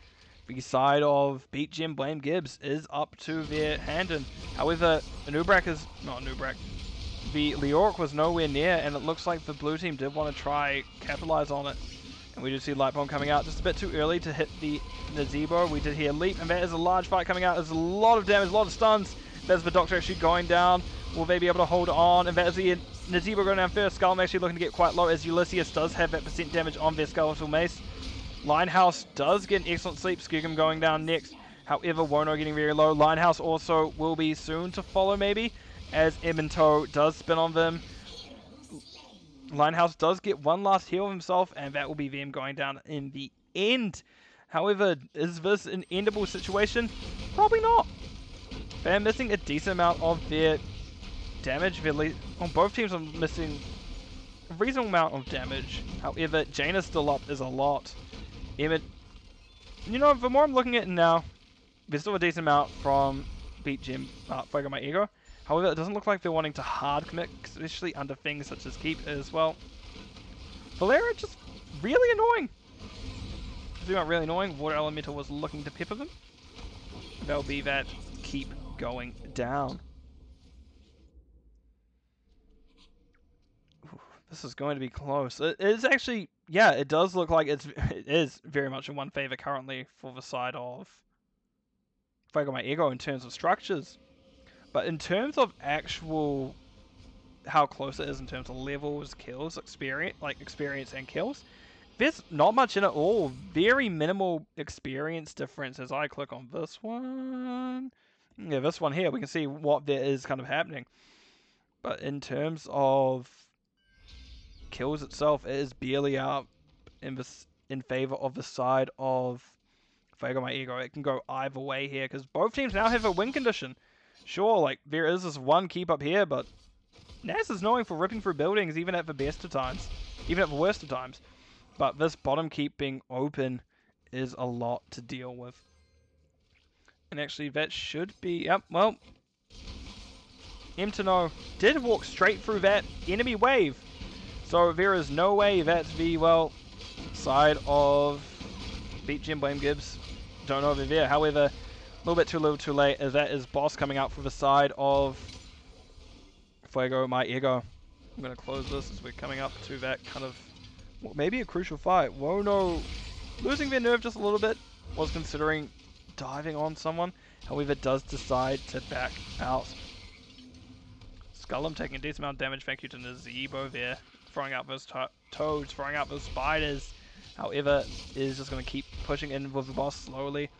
the side of BeatGen Blame Gibbs is up to their hand, and however, the Leoric was nowhere near, and it looks like the blue team did want to try capitalize on it. And we do see Light Bomb coming out just a bit too early to hit the Nazeebo. We did hear Leap, and there is a large fight coming out. There's a lot of damage, a lot of stuns. There's the Doctor actually going down. Will they be able to hold on? And that is the Nazeebo going down first. Skullum actually looking to get quite low, as Ulysses does have that % damage on their Skeletal Mace. Linehouse does get an excellent sleep. Skigum going down next. However, Wono getting very low. Linehouse also will be soon to follow, maybe, as Emento does spin on them. Linehouse does get one last heal of himself, and that will be them going down in the end. However, is this an endable situation? Probably not. They're missing a decent amount of their damage. On both teams are missing a reasonable amount of damage. However, Jaina's still up is a lot. you know, the more I'm looking at it now, there's still a decent amount from BeatGen, Fuego My Ego. However, it doesn't look like they're wanting to hard commit, especially under things such as Keep as well. Valera just really annoying. Really annoying. Water Elemental was looking to pepper them. That'll be that Keep going down. Ooh, this is going to be close. It is actually, yeah, it does look like it is very much in one favor currently for the side of Fuego My Ego in terms of structures. But in terms of actual how close it is in terms of levels, kills, experience and kills, there's not much in it all. Very minimal experience difference as I click on this one. Yeah, this one here, we can see what there is kind of happening. But in terms of kills itself, it is barely out in favor of the side of Fuego My Ego. It can go either way here because both teams now have a win condition. Sure, like there is this one keep up here, but Naz is knowing for ripping through buildings even at the best of times, even at the worst of times. But this bottom keep being open is a lot to deal with. And actually that should be, yep, well, Mtno did walk straight through that enemy wave. So there is no way that the, well, side of BeatGen blame Gibbs. Don't know over there. However, a little bit too little too late as that is Boss coming out for the side of Fuego My Ego. I'm going to close this as we're coming up to that kind of, well, maybe a crucial fight. Whoa, no. Losing their nerve just a little bit. Was considering diving on someone. However, does decide to back out. Skullum taking a decent amount of damage. Thank you to Nazebo there. Throwing out those toads, throwing out those spiders. However, is just going to keep pushing in with the boss slowly.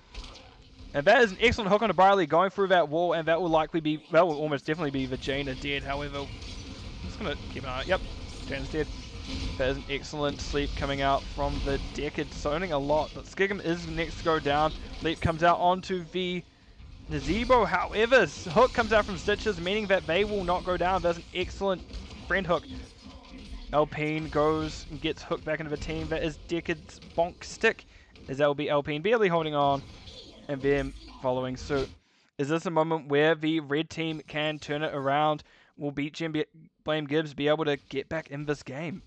And that is an excellent hook on a Barley going through that wall, and that will likely be, that will almost definitely be the Jaina dead. However, I'm just going to keep an eye. Yep, Jaina's dead. That is an excellent sleep coming out from the deck. It's zoning a lot, but Skigum is next to go down. Leap comes out onto the Nazebo. However, hook comes out from Stitches, meaning that they will not go down. That's an excellent friend hook. Alpine goes and gets hooked back into the team. That is Decad's bonk stick, as that will be Alpine barely holding on, and them following suit. Is this a moment where the red team can turn it around? Will BeatGen blame Gibbs be able to get back in this game?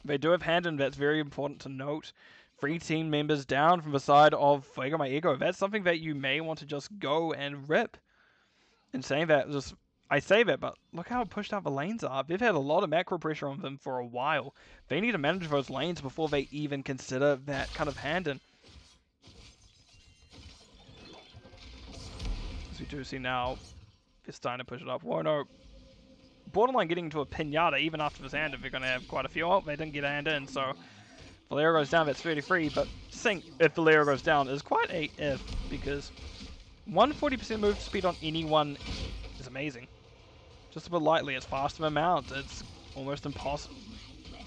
They do have hand in, that's very important to note. 3 team members down from the side of Fuego My Ego. That's something that you may want to just go and rip. In saying that, just I say that, but look how pushed out the lanes are. They've had a lot of macro pressure on them for a while. They need to manage those lanes before they even consider that kind of hand in. As we do see now, they're starting to push it up. Whoa, no. Borderline getting into a pinata even after this hand if they're going to have quite a few. Oh, they didn't get a hand in, so Valero goes down, that's 33, but Sync, if Valero goes down, is quite a if, because 140% move speed on anyone is amazing. Just a bit lightly, it's fast to mount, it's almost impossible.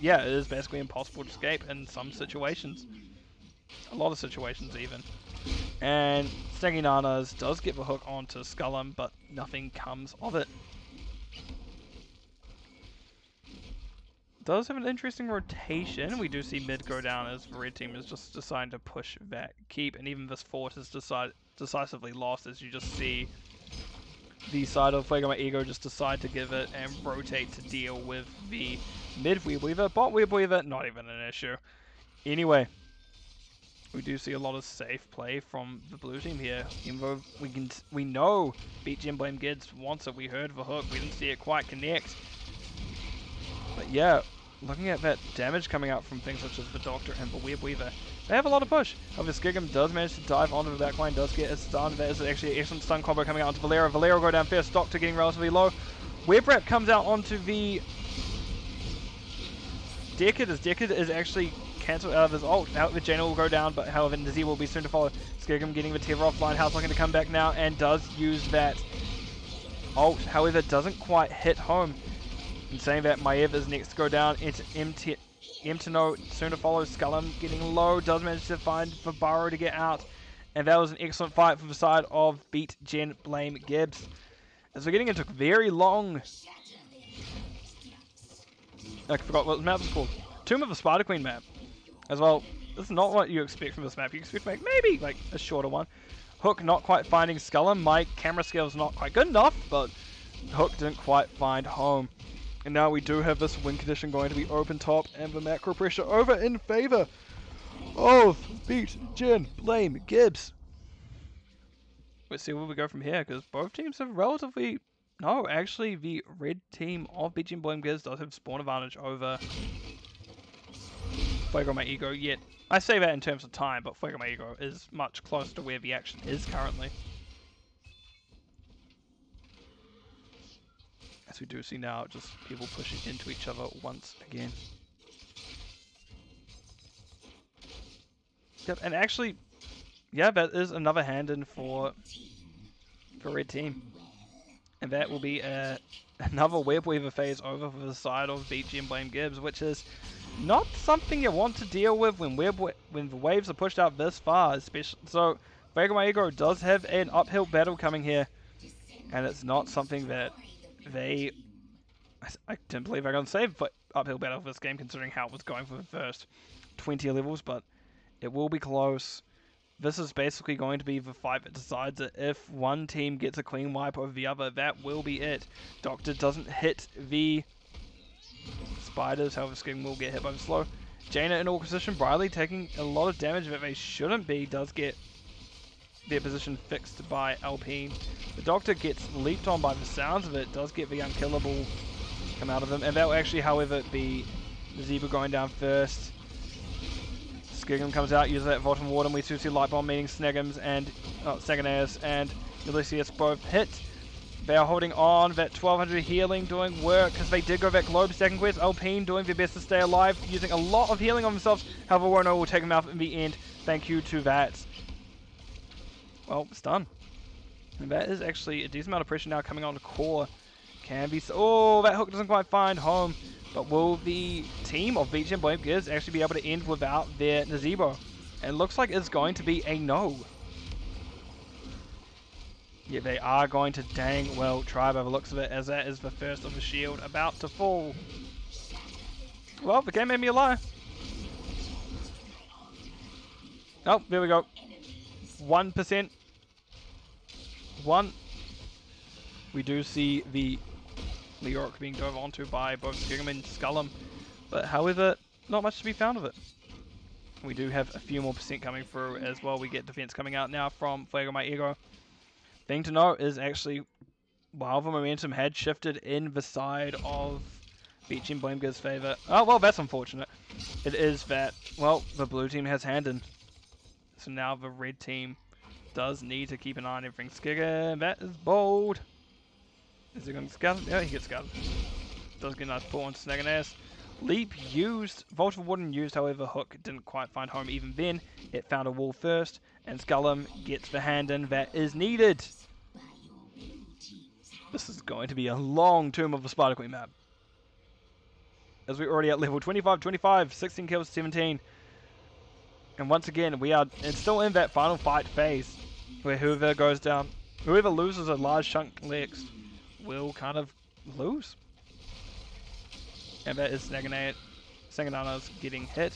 Yeah, it is basically impossible to escape in some situations. A lot of situations even. And Snaggy Nanas does get the hook onto Skullum, but nothing comes of it. Does have an interesting rotation. We do see mid go down as the red team is just deciding to push that keep, and even this fort is decisively lost as you just see the side of Fuego My Ego just decide to give it and rotate to deal with the mid Weeb Weaver. Bot Weeb Weaver, not even an issue. Anyway, we do see a lot of safe play from the blue team here. Even though we know BeatGen blame Gibbs wants it. We heard the hook, we didn't see it quite connect. But yeah, looking at that damage coming out from things such as the Doctor and the Web Weaver, they have a lot of push. However, Skigum does manage to dive onto the backline, does get a stun. That is actually an excellent stun combo coming out onto Valero. Valero go down first, Doctor getting relatively low. Web Wrap comes out onto the Decad, as Decad is actually cancelled out of his ult. Now the Jaina will go down, but however, Nazi will be soon to follow. Skigum getting the Tether offline, House looking to come back now, and does use that ult. However, doesn't quite hit home. In saying that, Maev is next to go down. It's Mtno soon to follow. Skullum getting low, does manage to find Vibaro to get out. And that was an excellent fight from the side of BeatGen blame Gibbs. As we're getting into very long... I forgot what the map was called. Tomb of the Spider Queen map. As well, This is not what you expect from this map. You expect maybe like a shorter one. Hook not quite finding Scullum. My camera skill's not quite good enough, but Hook didn't quite find home. And now we do have this win condition going to be open top and the macro pressure over in favor of BeatGen Blame Gibbs. Let's see where we go from here, because both teams have relatively... No, actually the red team of BeatGen Blame Gibbs does have spawn advantage over Fuego My Ego, yet I say that in terms of time, but Fuego My Ego is much closer to where the action is currently. As we do see now, just people pushing into each other once again. Yep, and actually, yeah, that is another hand in for red team. And that will be another Web Weaver phase over for the side of BeatGen Blame Gibbs, which is not something you want to deal with when the waves are pushed out this far, especially. So Fuego My Ego does have an uphill battle coming here, and it's not something that I didn't believe I was going to save for uphill battle for this game, considering how it was going for the first 20 levels, but it will be close. This is basically going to be the fight that decides it. If one team gets a clean wipe over the other, that will be it. Doctor doesn't hit the spiders, however Skin will get hit by the slow. Jaina in all position, Briley taking a lot of damage that they shouldn't be, does get their position fixed by Alpine. The Doctor gets leaped on by the sounds of it, does get the unkillable come out of them, and that will actually, however, be the Zebra going down first. Skigum comes out, uses that Volton Warden. We see Light Bomb meeting Snegums and Saganais and Ulysses both hit. They are holding on. That 1200 healing doing work because they did go that Globe second quest. Alpine doing their best to stay alive, using a lot of healing on themselves. However, Wono will take them out in the end. Thank you to that. Well, it's done. And that is actually a decent amount of pressure now coming on to core. Can be... Oh, that hook doesn't quite find home. But will the team of BeatGen Blame Gibbs actually be able to end without their Nazebo? And it looks like it's going to be a no. Yeah, they are going to dang well try by the looks of it, as that is the first of the shield about to fall. Well, the game made me a lie. Oh, there we go. 1%. 1. We do see the Leoric being dove onto by both Skigum and Scullum, but however, not much to be found of it. We do have a few more percent coming through as well. We get defense coming out now from Fuego My Ego. Thing to note is actually, while the momentum had shifted in the side of BeatGen Blame Gibbs' favor. Oh, well, that's unfortunate. It is that, well, the blue team has hand in. So now the red team does need to keep an eye on everything. Skigum, that is bold. Is he going to scout? Yeah, he gets scouted. Does get a nice pull on Snagganass. Leap used, Volta Warden used, however, Hook didn't quite find home even then. It found a wall first, and Scullum gets the hand in that is needed. This is going to be a long Tomb of the Spider Queen map. As we're already at level 25, 16 kills, 17. And once again, we are still in that final fight phase, where whoever goes down, whoever loses a large chunk next, will kind of lose. And that is Sanganana's getting hit.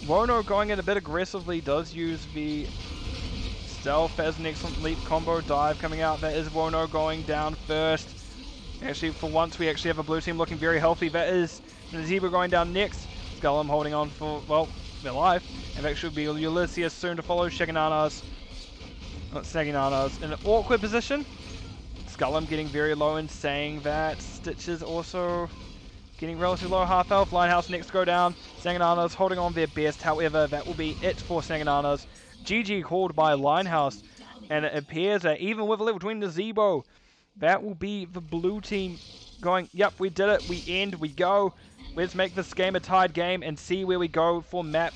Wono going in a bit aggressively, does use the stealth as an excellent leap combo dive coming out. That is Wono going down first. Actually, for once, we actually have a blue team looking very healthy. That is the Zebra going down next. Scullum holding on for, well, their life. And that should be Ulysses soon to follow. Saganana's in an awkward position. Scullum getting very low and saying that Stitch is also getting relatively low half health. Linehouse next to go down. Sanganana's holding on their best. However, that will be it for Sanganana's. GG called by Linehouse. And it appears that even with a level 20 Zebo, that will be the blue team going, yep, we did it. We end, we go. Let's make this game a tied game and see where we go for map.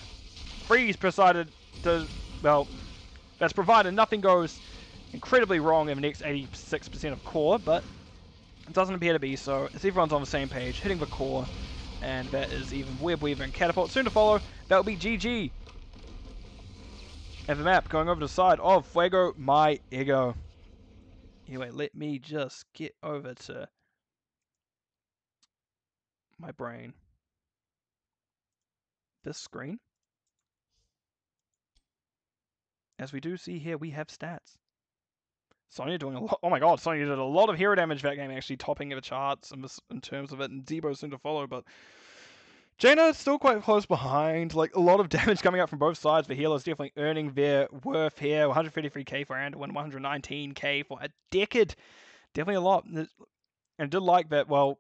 Freeze provided to, well, that's provided nothing goes incredibly wrong in the next 86% of core, but it doesn't appear to be so. It's everyone's on the same page, hitting the core, and that is even Web Weaver and Catapult soon to follow. That will be GG. And the map going over to the side of Fuego My Ego. Anyway, let me just get over to my brain. This screen. as we do see here, we have stats. Sonya doing a lot. Oh my god, Sonya did a lot of hero damage that game, actually topping the charts in terms of it, and Debo soon to follow, but Jaina still quite close behind. Like, a lot of damage coming out from both sides. The healers definitely earning their worth here. 133k for Anduin, 119k for a Decade. Definitely a lot. And I did like that, well,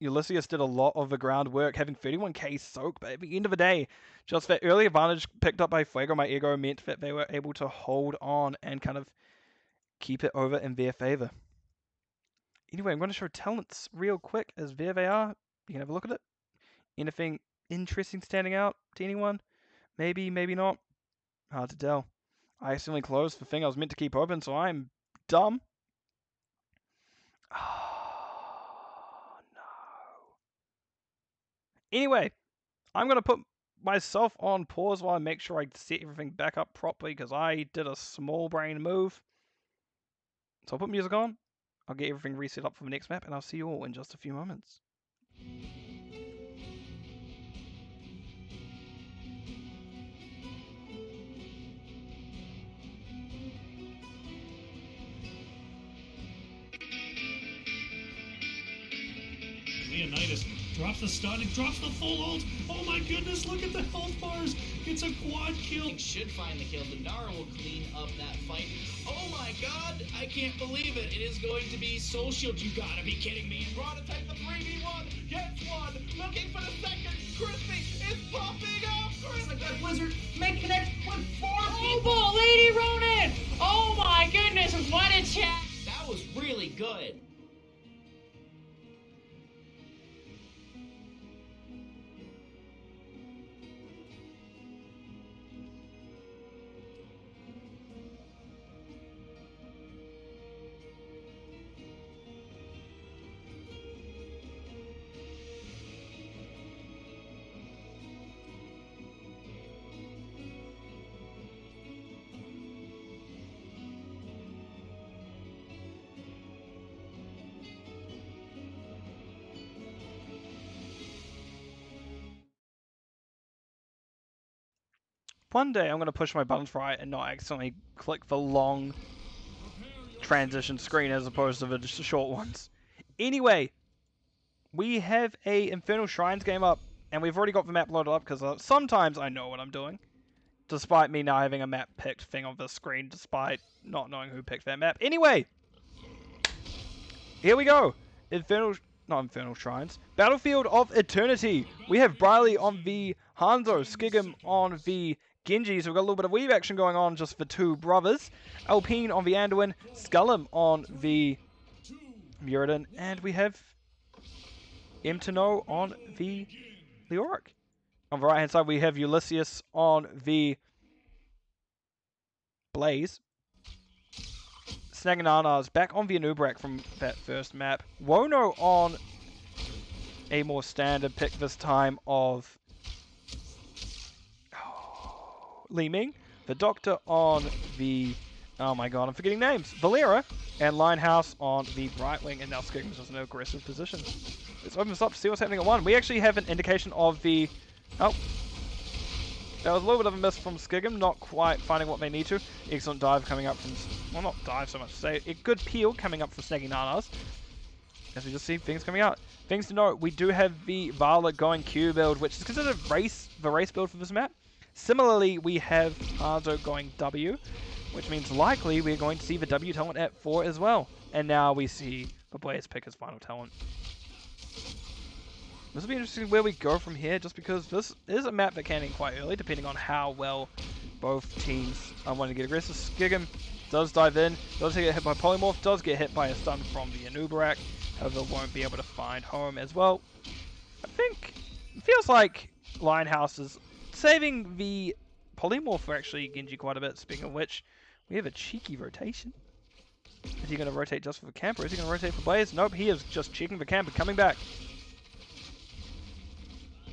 Ulysses did a lot of the groundwork, having 31k soak, but at the end of the day, just that early advantage picked up by Fuego, my Eggo, meant that they were able to hold on and kind of keep it over in their favor. Anyway, I'm going to show talents real quick, as there they are. You can have a look at it. Anything interesting standing out to anyone? Maybe, maybe not. Hard to tell. I accidentally closed the thing I was meant to keep open, so I'm dumb. Oh, no. Anyway, I'm going to put myself on pause while I make sure I set everything back up properly, because I did a small brain move. So I'll put music on. I'll get everything reset up for the next map, and I'll see you all in just a few moments. Leonidas drops the stun, it drops the full ult. Oh my goodness, look at the health bars. It's a quad kill. Should find the kill. Nara will clean up that fight. Oh my god, I can't believe it. It is going to be Soul Shield. You gotta be kidding me. And Rana takes the 3v1, gets one, looking for the second. Crispy is popping up. Crispy. Like that Blizzard may connect with 4 people. Lady Ronin! Oh my goodness, what a chat! That was really good. One day I'm going to push my buttons right and not accidentally click the long transition screen as opposed to the just short ones. Anyway, we have a Infernal Shrines game up, and we've already got the map loaded up because sometimes I know what I'm doing, despite me now having a map picked thing on the screen, despite not knowing who picked that map. Anyway, here we go. Not Infernal Shrines. Battlefield of Eternity. We have Briley on the Hanzo, Skigum on the Genji, so we've got a little bit of weave action going on just for two brothers. Alpine on the Anduin, Skullum on the Muradin, and we have Mtano on the Leoric. On the right hand side we have Ulysses on the Blaze. Snaganana's back on the Anubrak from that first map. Wono on a more standard pick this time of Li Ming. The Doctor on the... Oh my god, I'm forgetting names. Valera and Linehouse on the right wing, and now Skigum's just in an aggressive position. Let's open this up to see what's happening at 1. We actually have an indication of the... Oh. That was a little bit of a miss from Skigum, not quite finding what they need to. Excellent dive coming up from... Well, not dive so much to say. A good peel coming up from Snaggy Nanas. As we just see things coming out. Things to note, we do have the Varla going Q build, which is considered the race build for this map. Similarly, we have Hanzo going W, which means likely we're going to see the W talent at 4 as well. And now we see the Blaze pick his final talent. This will be interesting where we go from here, just because this is a map that can end quite early, depending on how well both teams want to get aggressive. Skigum does dive in, does get hit by Polymorph, does get hit by a stun from the Anubarak, however won't be able to find home as well. I think it feels like Linehouse is saving the Polymorph for actually Genji quite a bit. Speaking of which, we have a cheeky rotation. Is he going to rotate just for the camp, or is he going to rotate for Blaze? Nope, he is just checking the camp and coming back.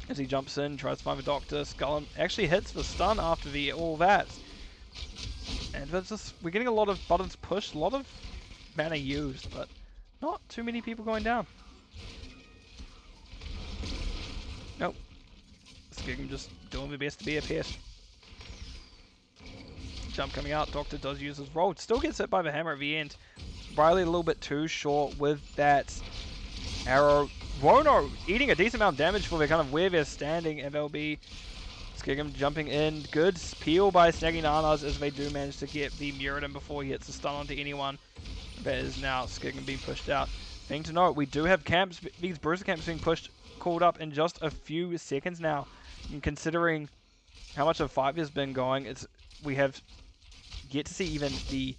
As he jumps in, tries to find the Doctor, Skullum actually hits the stun after all that. And we're getting a lot of buttons pushed, a lot of mana used, but not too many people going down. Nope. Skigum just doing the best to be a pest. jump coming out. Doctor does use his roll. Still gets hit by the hammer at the end. Riley a little bit too short with that arrow. Wono eating a decent amount of damage for kind of where they're standing, and they'll be Skigum jumping in. Good peel by Snaggy Nanas as they do manage to get the Muradin before he hits the stun onto anyone. That is now Skigum being pushed out. Thing to note, we do have camps, these Bruiser camps being called up in just a few seconds now. And considering how much of a fight has been going, we have yet to see even the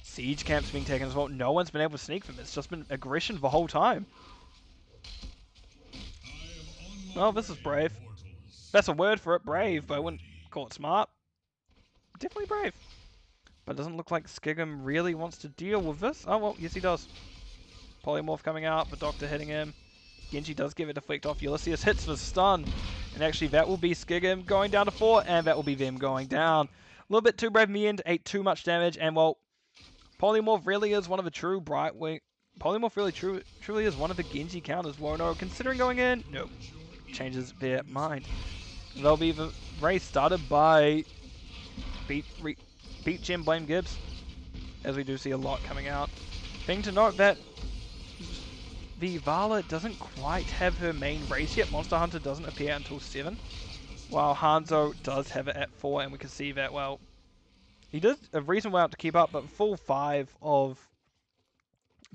siege camps being taken as well. No one's been able to sneak them. It's just been aggression the whole time. Well, this is brave. That's a word for it, brave, but I wouldn't call it smart. Definitely brave. But it doesn't look like Skigum really wants to deal with this. Oh, well, yes he does. Polymorph coming out, the Doctor hitting him. Genji does give it deflect off. Ulysses hits the stun. And actually, that will be Skigum going down to 4, and that will be them going down. A little bit too brave in the end, ate too much damage, and well, Polymorph really is one of the true Brightwing. Polymorph really truly is one of the Genji counters. Wono considering going in? Nope. Changes their mind. There'll be the race started by BeatGen blame Gibbs, as we do see a lot coming out. Thing to note that the Vala doesn't quite have her main race yet. Monster Hunter doesn't appear until 7, while Hanzo does have it at 4, and we can see that, well, he does a reasonable amount to keep up, but full 5 of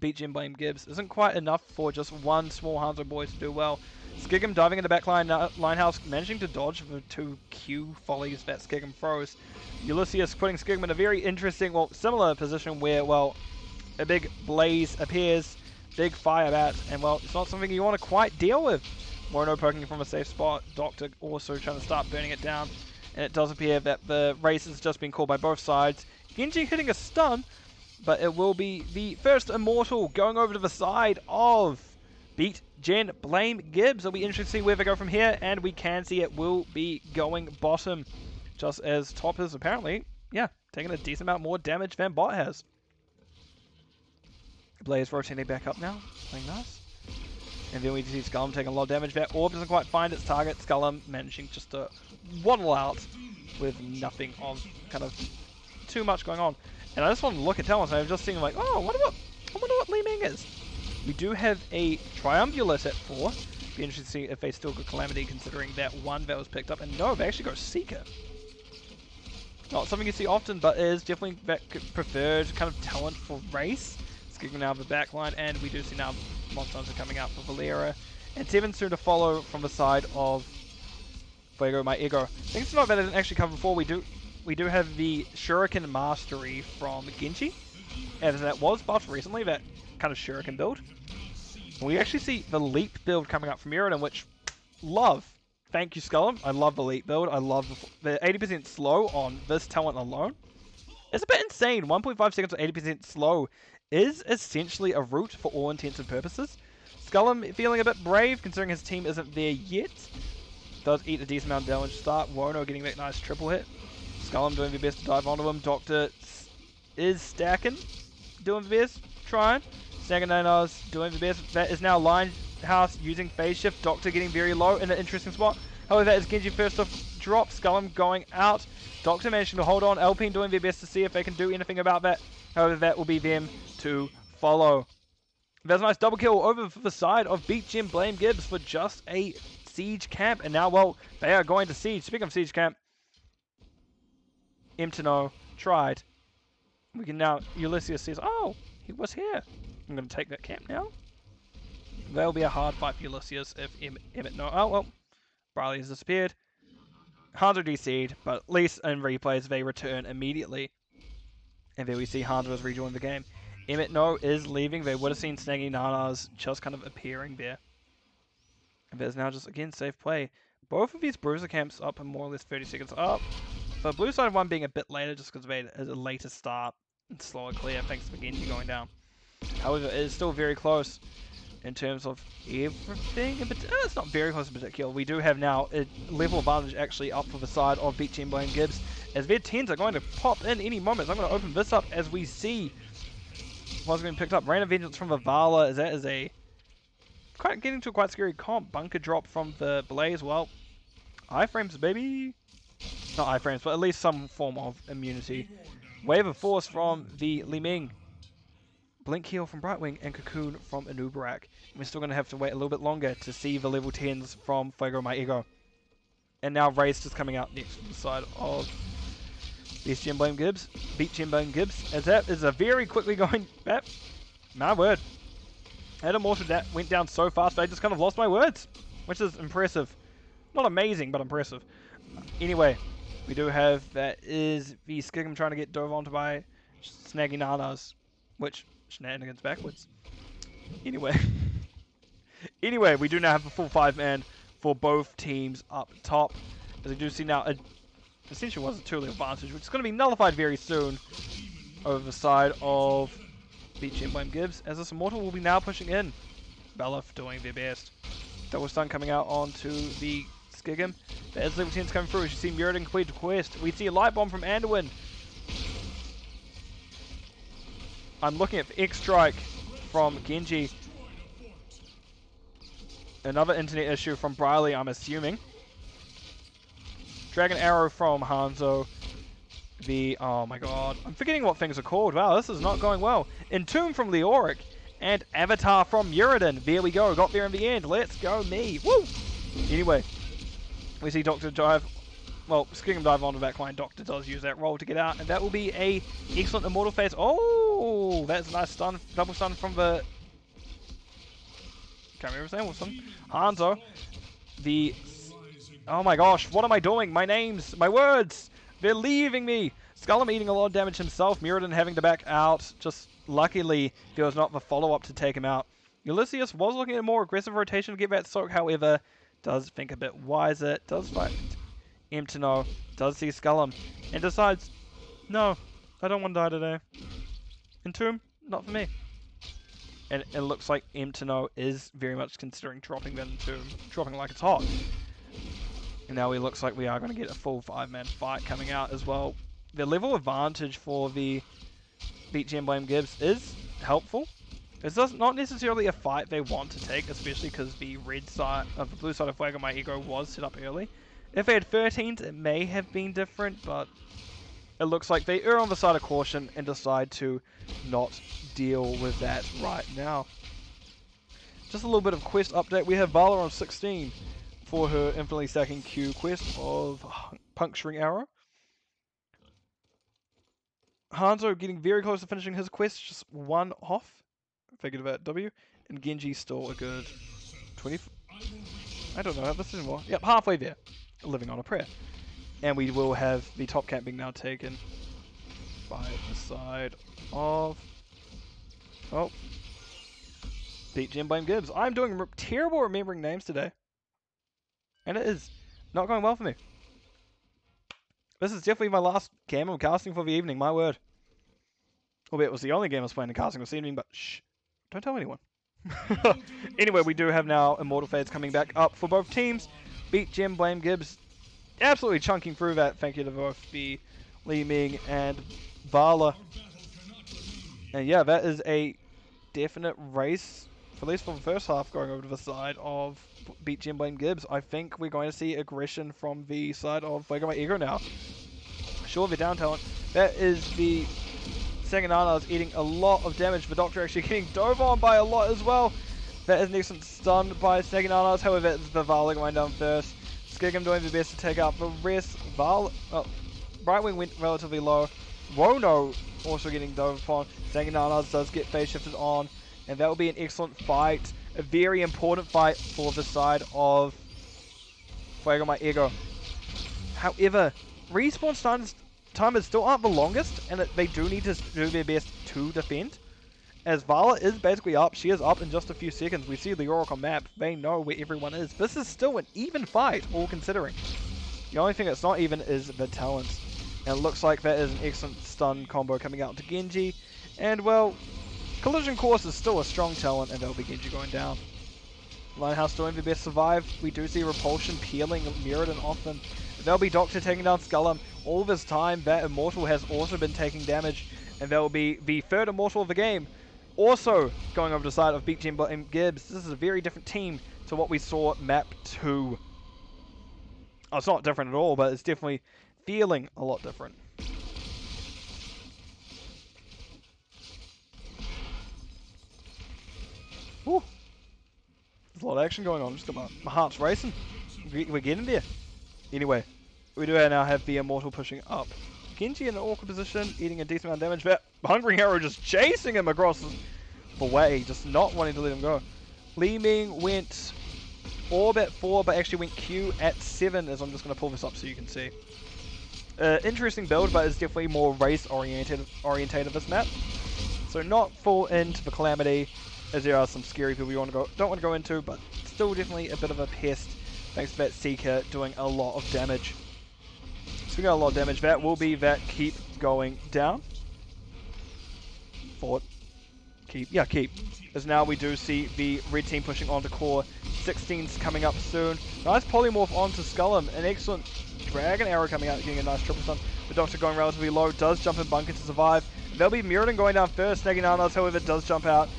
BeatGen blame Gibbs isn't quite enough for just one small Hanzo boy to do well. Skigum diving in the back linehouse, managing to dodge the 2 Q volleys that Skigum throws. Ulysses putting Skigum in a very interesting, well, similar position where, well, a big blaze appears, big fire bat, and well, it's not something you want to quite deal with. Mono poking from a safe spot, Doctor also trying to start burning it down, and it does appear that the race has just been called by both sides. Genji hitting a stun, but it will be the first Immortal going over to the side of BeatGen blame Gibbs. It'll be interesting to see where they go from here, and we can see it will be going bottom, just as top is apparently, yeah, taking a decent amount more damage than bot has. Blaze rotating back up now, playing nice. And then we see Skullum taking a lot of damage. That orb doesn't quite find its target. Skullum managing just to waddle out with nothing of kind of too much going on. And I just want to look at Talons, and I've just seen like, oh, I wonder what Li Ming is. We do have a Triumvirate at 4. Be interesting to see if they still go Calamity, considering that one that was picked up. And no, they actually go Seeker. Not something you see often, but it is definitely that preferred kind of talent for race. Skigum now the back line, and we do see now Monster Hunter coming out for Valera. And 7 soon to follow from the side of Fuego, my Eggo. Things to note that I didn't actually cover before, we do have the Shuriken Mastery from Genji, as that was buffed recently, that kind of Shuriken build. We actually see the Leap build coming up from Muradin, which, love. Thank you, Skullum. I love the Leap build. I love the 80% slow on this talent alone. It's a bit insane. 1.5 seconds or 80% slow is essentially a root for all intents and purposes. Skullum feeling a bit brave, considering his team isn't there yet. Does eat a decent amount of damage to start. Wono getting that nice triple hit. Skullum doing the best to dive onto him. Doctor is stacking, doing the best, trying. Snagananas doing the best. That is now Linehouse using phase shift. Doctor getting very low in an interesting spot. However, that is Genji first off drop. Skullum going out. Doctor managing to hold on. Alpine doing their best to see if they can do anything about that. However, that will be them to follow. There's a nice double kill over the side of BeatGen blame Gibbs for just a siege camp. And now, well, they are going to siege. Speaking of siege camp, Imtano tried. We can now, Ulysses says, oh, he was here. I'm going to take that camp now. That'll be a hard fight for Ulysses if Emmett no. Oh, well, Briley has disappeared. Hanzo DC'd, but at least in replays they return immediately. And there we see Hanzo has rejoined the game. Emmett no is leaving. They would have seen Snaggy Nanas just kind of appearing there. And there's now just, again, safe play. Both of these Bruiser camps up in more or less 30 seconds up. The blue side one being a bit later just because they had a later start and slower clear thanks to Genji going down. However, it is still very close in terms of everything. But it's not very close in particular. We do have now a level advantage actually up for the side of BeatGen blame Gibbs, as their 10s are going to pop in any moment. So I'm going to open this up as we see what's being picked up. Rain of Vengeance from the Vala, as that is a getting to a quite scary comp. Bunker drop from the Blaze. Well, iframes, baby. not iframes, but at least some form of immunity. Wave of Force from the Li Ming. Blink Heal from Brightwing and Cocoon from Anubarak. We're still going to have to wait a little bit longer to see the level 10s from Fuego My Eggo. And now Ray's just coming out next to the side of BeatGen Blame Gibbs. BeatGen Blame Gibbs. As that is a very quickly going back. My word. That Immortal that went down so fast, but I just kind of lost my words. Which is impressive. Not amazing, but impressive. Anyway, we do have that is the Skigum trying to get dove onto by Snaggy Nanas. Which, shenanigans backwards. Anyway. Anyway, we do now have a full 5-man for both teams up top. As we do see now, essentially was a 2-level advantage, which is going to be nullified very soon over the side of BeatGen Blame Gibbs, as this Immortal will be now pushing in. Belif doing their best. Double stun coming out onto the Skigum. As level 10's coming through, as you see Muradin complete the quest. We see a Light Bomb from Anduin. I'm looking at the X-Strike from Genji. Another internet issue from Briley, I'm assuming. Dragon Arrow from Hanzo. Oh my god, I'm forgetting what things are called. Wow, this is not going well. Entomb from Leoric. And Avatar from Muradin. There we go, got there in the end. Let's go me. Woo! Anyway, we see Doctor dive. Well, Skigum dive onto the back line. Doctor does use that roll to get out. And that will be a excellent Immortal phase. Oh, that's a nice stun. Double stun from the... Can't remember his name. What's some? Hanzo. Oh my gosh, what am I doing? My names, my words, they're leaving me. Skullum eating a lot of damage himself. Muradin having to back out. Just luckily, there was not the follow-up to take him out. Ulysses was looking at a more aggressive rotation to get that soak, however, does think a bit wiser, does fight Emtino, does see Skullum, and decides, no, I don't want to die today. Entomb, not for me. And it looks like Emtino is very much considering dropping that Entomb, dropping like it's hot. And now it looks like we are going to get a full 5-man fight coming out as well. The level advantage for the BeatGen Blame Gibbs is helpful. It's not necessarily a fight they want to take, especially because the red side of the blue side of Fuego My Eggo was set up early. If they had 13s, it may have been different, but it looks like they err on the side of caution and decide to not deal with that right now. Just a little bit of quest update. We have Vala on 16 for her infinitely stacking Q quest of Puncturing Arrow. Hanzo getting very close to finishing his quest, just one off. Figured about W. And Genji still a good 20. I don't know, this is more. Yep, halfway there. Living on a prayer. And we will have the top camp being now taken by the side of... Oh. BeatGen Blame Gibbs. I'm doing terrible remembering names today. And it is not going well for me. This is definitely my last game I'm casting for the evening, my word. Albeit it was the only game I was playing in casting this evening, but shh. Don't tell anyone. Anyway, we do have now Immortal Fades coming back up for both teams. BeatGen Blame Gibbs absolutely chunking through that. Thank you to both the Li Ming and Vala. And yeah, that is a definite race, at least for the first half, going over to the side of BeatGen Blame Gibbs. I think we're going to see aggression from the side of Fuego My Eggo now. Sure, the down talent. That is the Saganana is eating a lot of damage. The Doctor actually getting dove on by a lot as well. That is an excellent stun by Saganana. However, it's the Vala going down first. Skigum doing the best to take out the rest. Brightwing went relatively low. Wono also getting dove upon. Saganana does get phase shifted on. And that will be an excellent fight. A very important fight for the side of Fuego My Eggo. However, respawn timers still aren't the longest, and they do need to do their best to defend. As Vala is basically up, she is up in just a few seconds. We see the Oracle map, they know where everyone is. This is still an even fight, all considering. The only thing that's not even is the talents. And it looks like that is an excellent stun combo coming out to Genji. And well, Collision Course is still a strong talent, and that'll be Genji going down. Lighthouse doing the best survive. We do see Repulsion peeling Muradin off them. There'll be Doctor taking down Skullum. All this time, that Immortal has also been taking damage, and that will be the third Immortal of the game. Also going over to the side of BeatGen Blame Gibbs. This is a very different team to what we saw map 2. Oh, it's not different at all, but it's definitely feeling a lot different. Woo. There's a lot of action going on. Just got my heart's racing. We're getting there. Anyway, we do now have the Immortal pushing up. Genji in an awkward position, eating a decent amount of damage, but Hungry Arrow just chasing him across the way, just not wanting to let him go. Li Ming went Orb at 4, but actually went Q at 7, as I'm just going to pull this up so you can see. Interesting build, but it's definitely more race-orientated this map. So not full into the Calamity, as there are some scary people you don't want to go into, but still definitely a bit of a pest, thanks to that Seeker doing a lot of damage. So we got a lot of damage. That will be that keep going down. Forward. Keep. Yeah, keep. As now we do see the red team pushing onto core. 16's coming up soon. Nice polymorph onto Skullum. An excellent Dragon Arrow coming out, getting a nice triple stun. The Doctor going relatively low. Does jump in bunker to survive. There'll be Mirrodin going down first. Snagging Nanos, however, does jump out.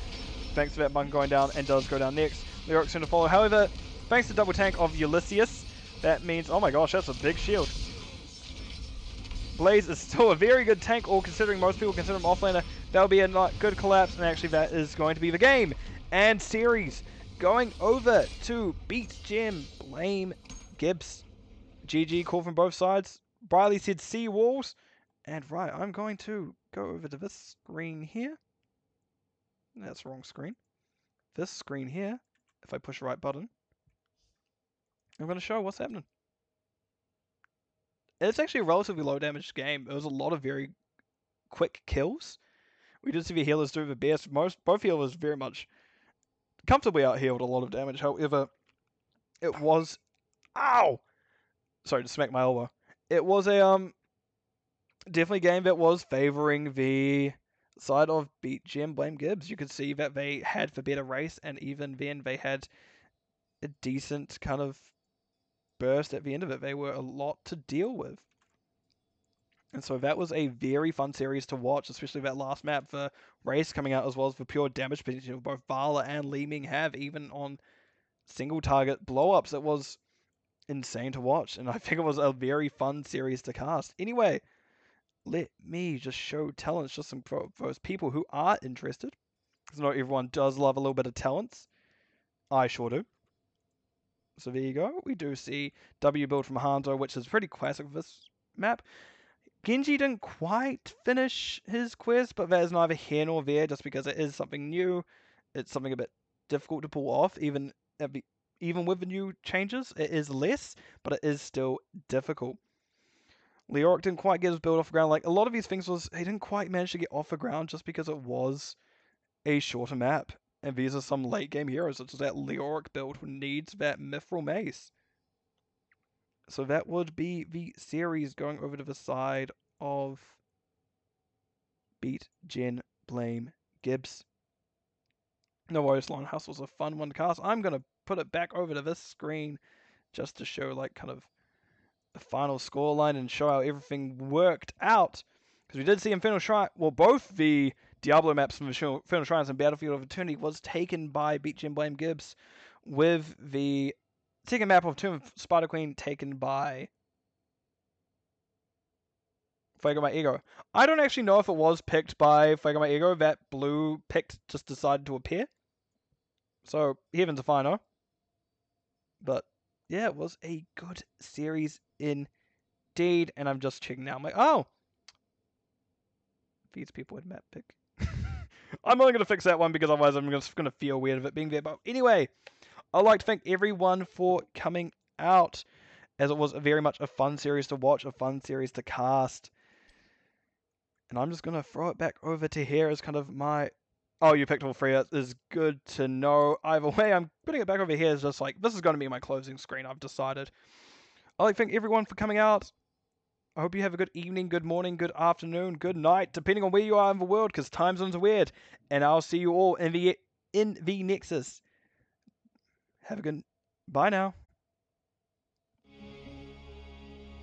Thanks to that bunker going down and does go down next. Lyric soon to follow. However, thanks to double tank of Ulysses, that means, oh my gosh, that's a big shield. Blaze is still a very good tank, or considering most people consider him offlaner. That'll be a good collapse, and actually that is going to be the game. And series going over to BeatGen, blame Gibbs. GG call from both sides. Briley said sea walls. And right, I'm going to go over to this screen here. That's the wrong screen. This screen here, if I push the right button, I'm going to show what's happening. It's actually a relatively low damage game. It was a lot of very quick kills. We did see the healers do the best. Both healers very much comfortably out healed a lot of damage. However, it was, ow! Sorry to smack my elbow. It was a definitely game that was favoring the side of BeatGen, blame Gibbs. You could see that they had the better race, and even then they had a decent kind of burst at the end of it. They were a lot to deal with. And so that was a very fun series to watch, especially that last map. The race coming out, as well as the pure damage potential both Vala and Li Ming have, even on single target blow-ups. It was insane to watch, and I think it was a very fun series to cast. Anyway, let me just show talents, just some for those people who are interested, because not everyone does love a little bit of talents. I sure do. So there you go. We do see W build from Hanzo, which is pretty classic for this map. Genji didn't quite finish his quest, but that is neither here nor there, just because it is something new. It's something a bit difficult to pull off, even with the new changes. It is less, but it is still difficult. Leoric didn't quite get his build off the ground. Like, a lot of these things he didn't quite manage to get off the ground just because it was a shorter map. And these are some late game heroes, such as that Leoric build who needs that Mithril Mace. So that would be the series going over to the side of BeatGen, blame Gibbs. No worries, Long Hustle was a fun one to cast. I'm going to put it back over to this screen just to show like kind of the final scoreline and show how everything worked out. Because we did see Infernal Shrine, well, both the Diablo maps from Infernal Shrines and Battlefield of Eternity was taken by BeatGen, blame Gibbs, with the second map of Tomb of Spider Queen taken by Fuego my Eggo. I don't actually know if it was picked by Fuego my Eggo. That blue picked just decided to appear. So, heavens if I know. But, yeah, it was a good series indeed. And I'm just checking now. I'm like, oh! These people would map pick. I'm only going to fix that one because otherwise I'm just going to feel weird of it being there. But anyway, I'd like to thank everyone for coming out, as it was very much a fun series to watch, a fun series to cast. And I'm just going to throw it back over to here as kind of my... Oh, you picked all three. That is good to know. Either way, I'm putting it back over here as just like, this is going to be my closing screen, I've decided. I'd like to thank everyone for coming out. I hope you have a good evening, good morning, good afternoon, good night, depending on where you are in the world, because time zones are weird. And I'll see you all in the Nexus. Have a good... Bye now.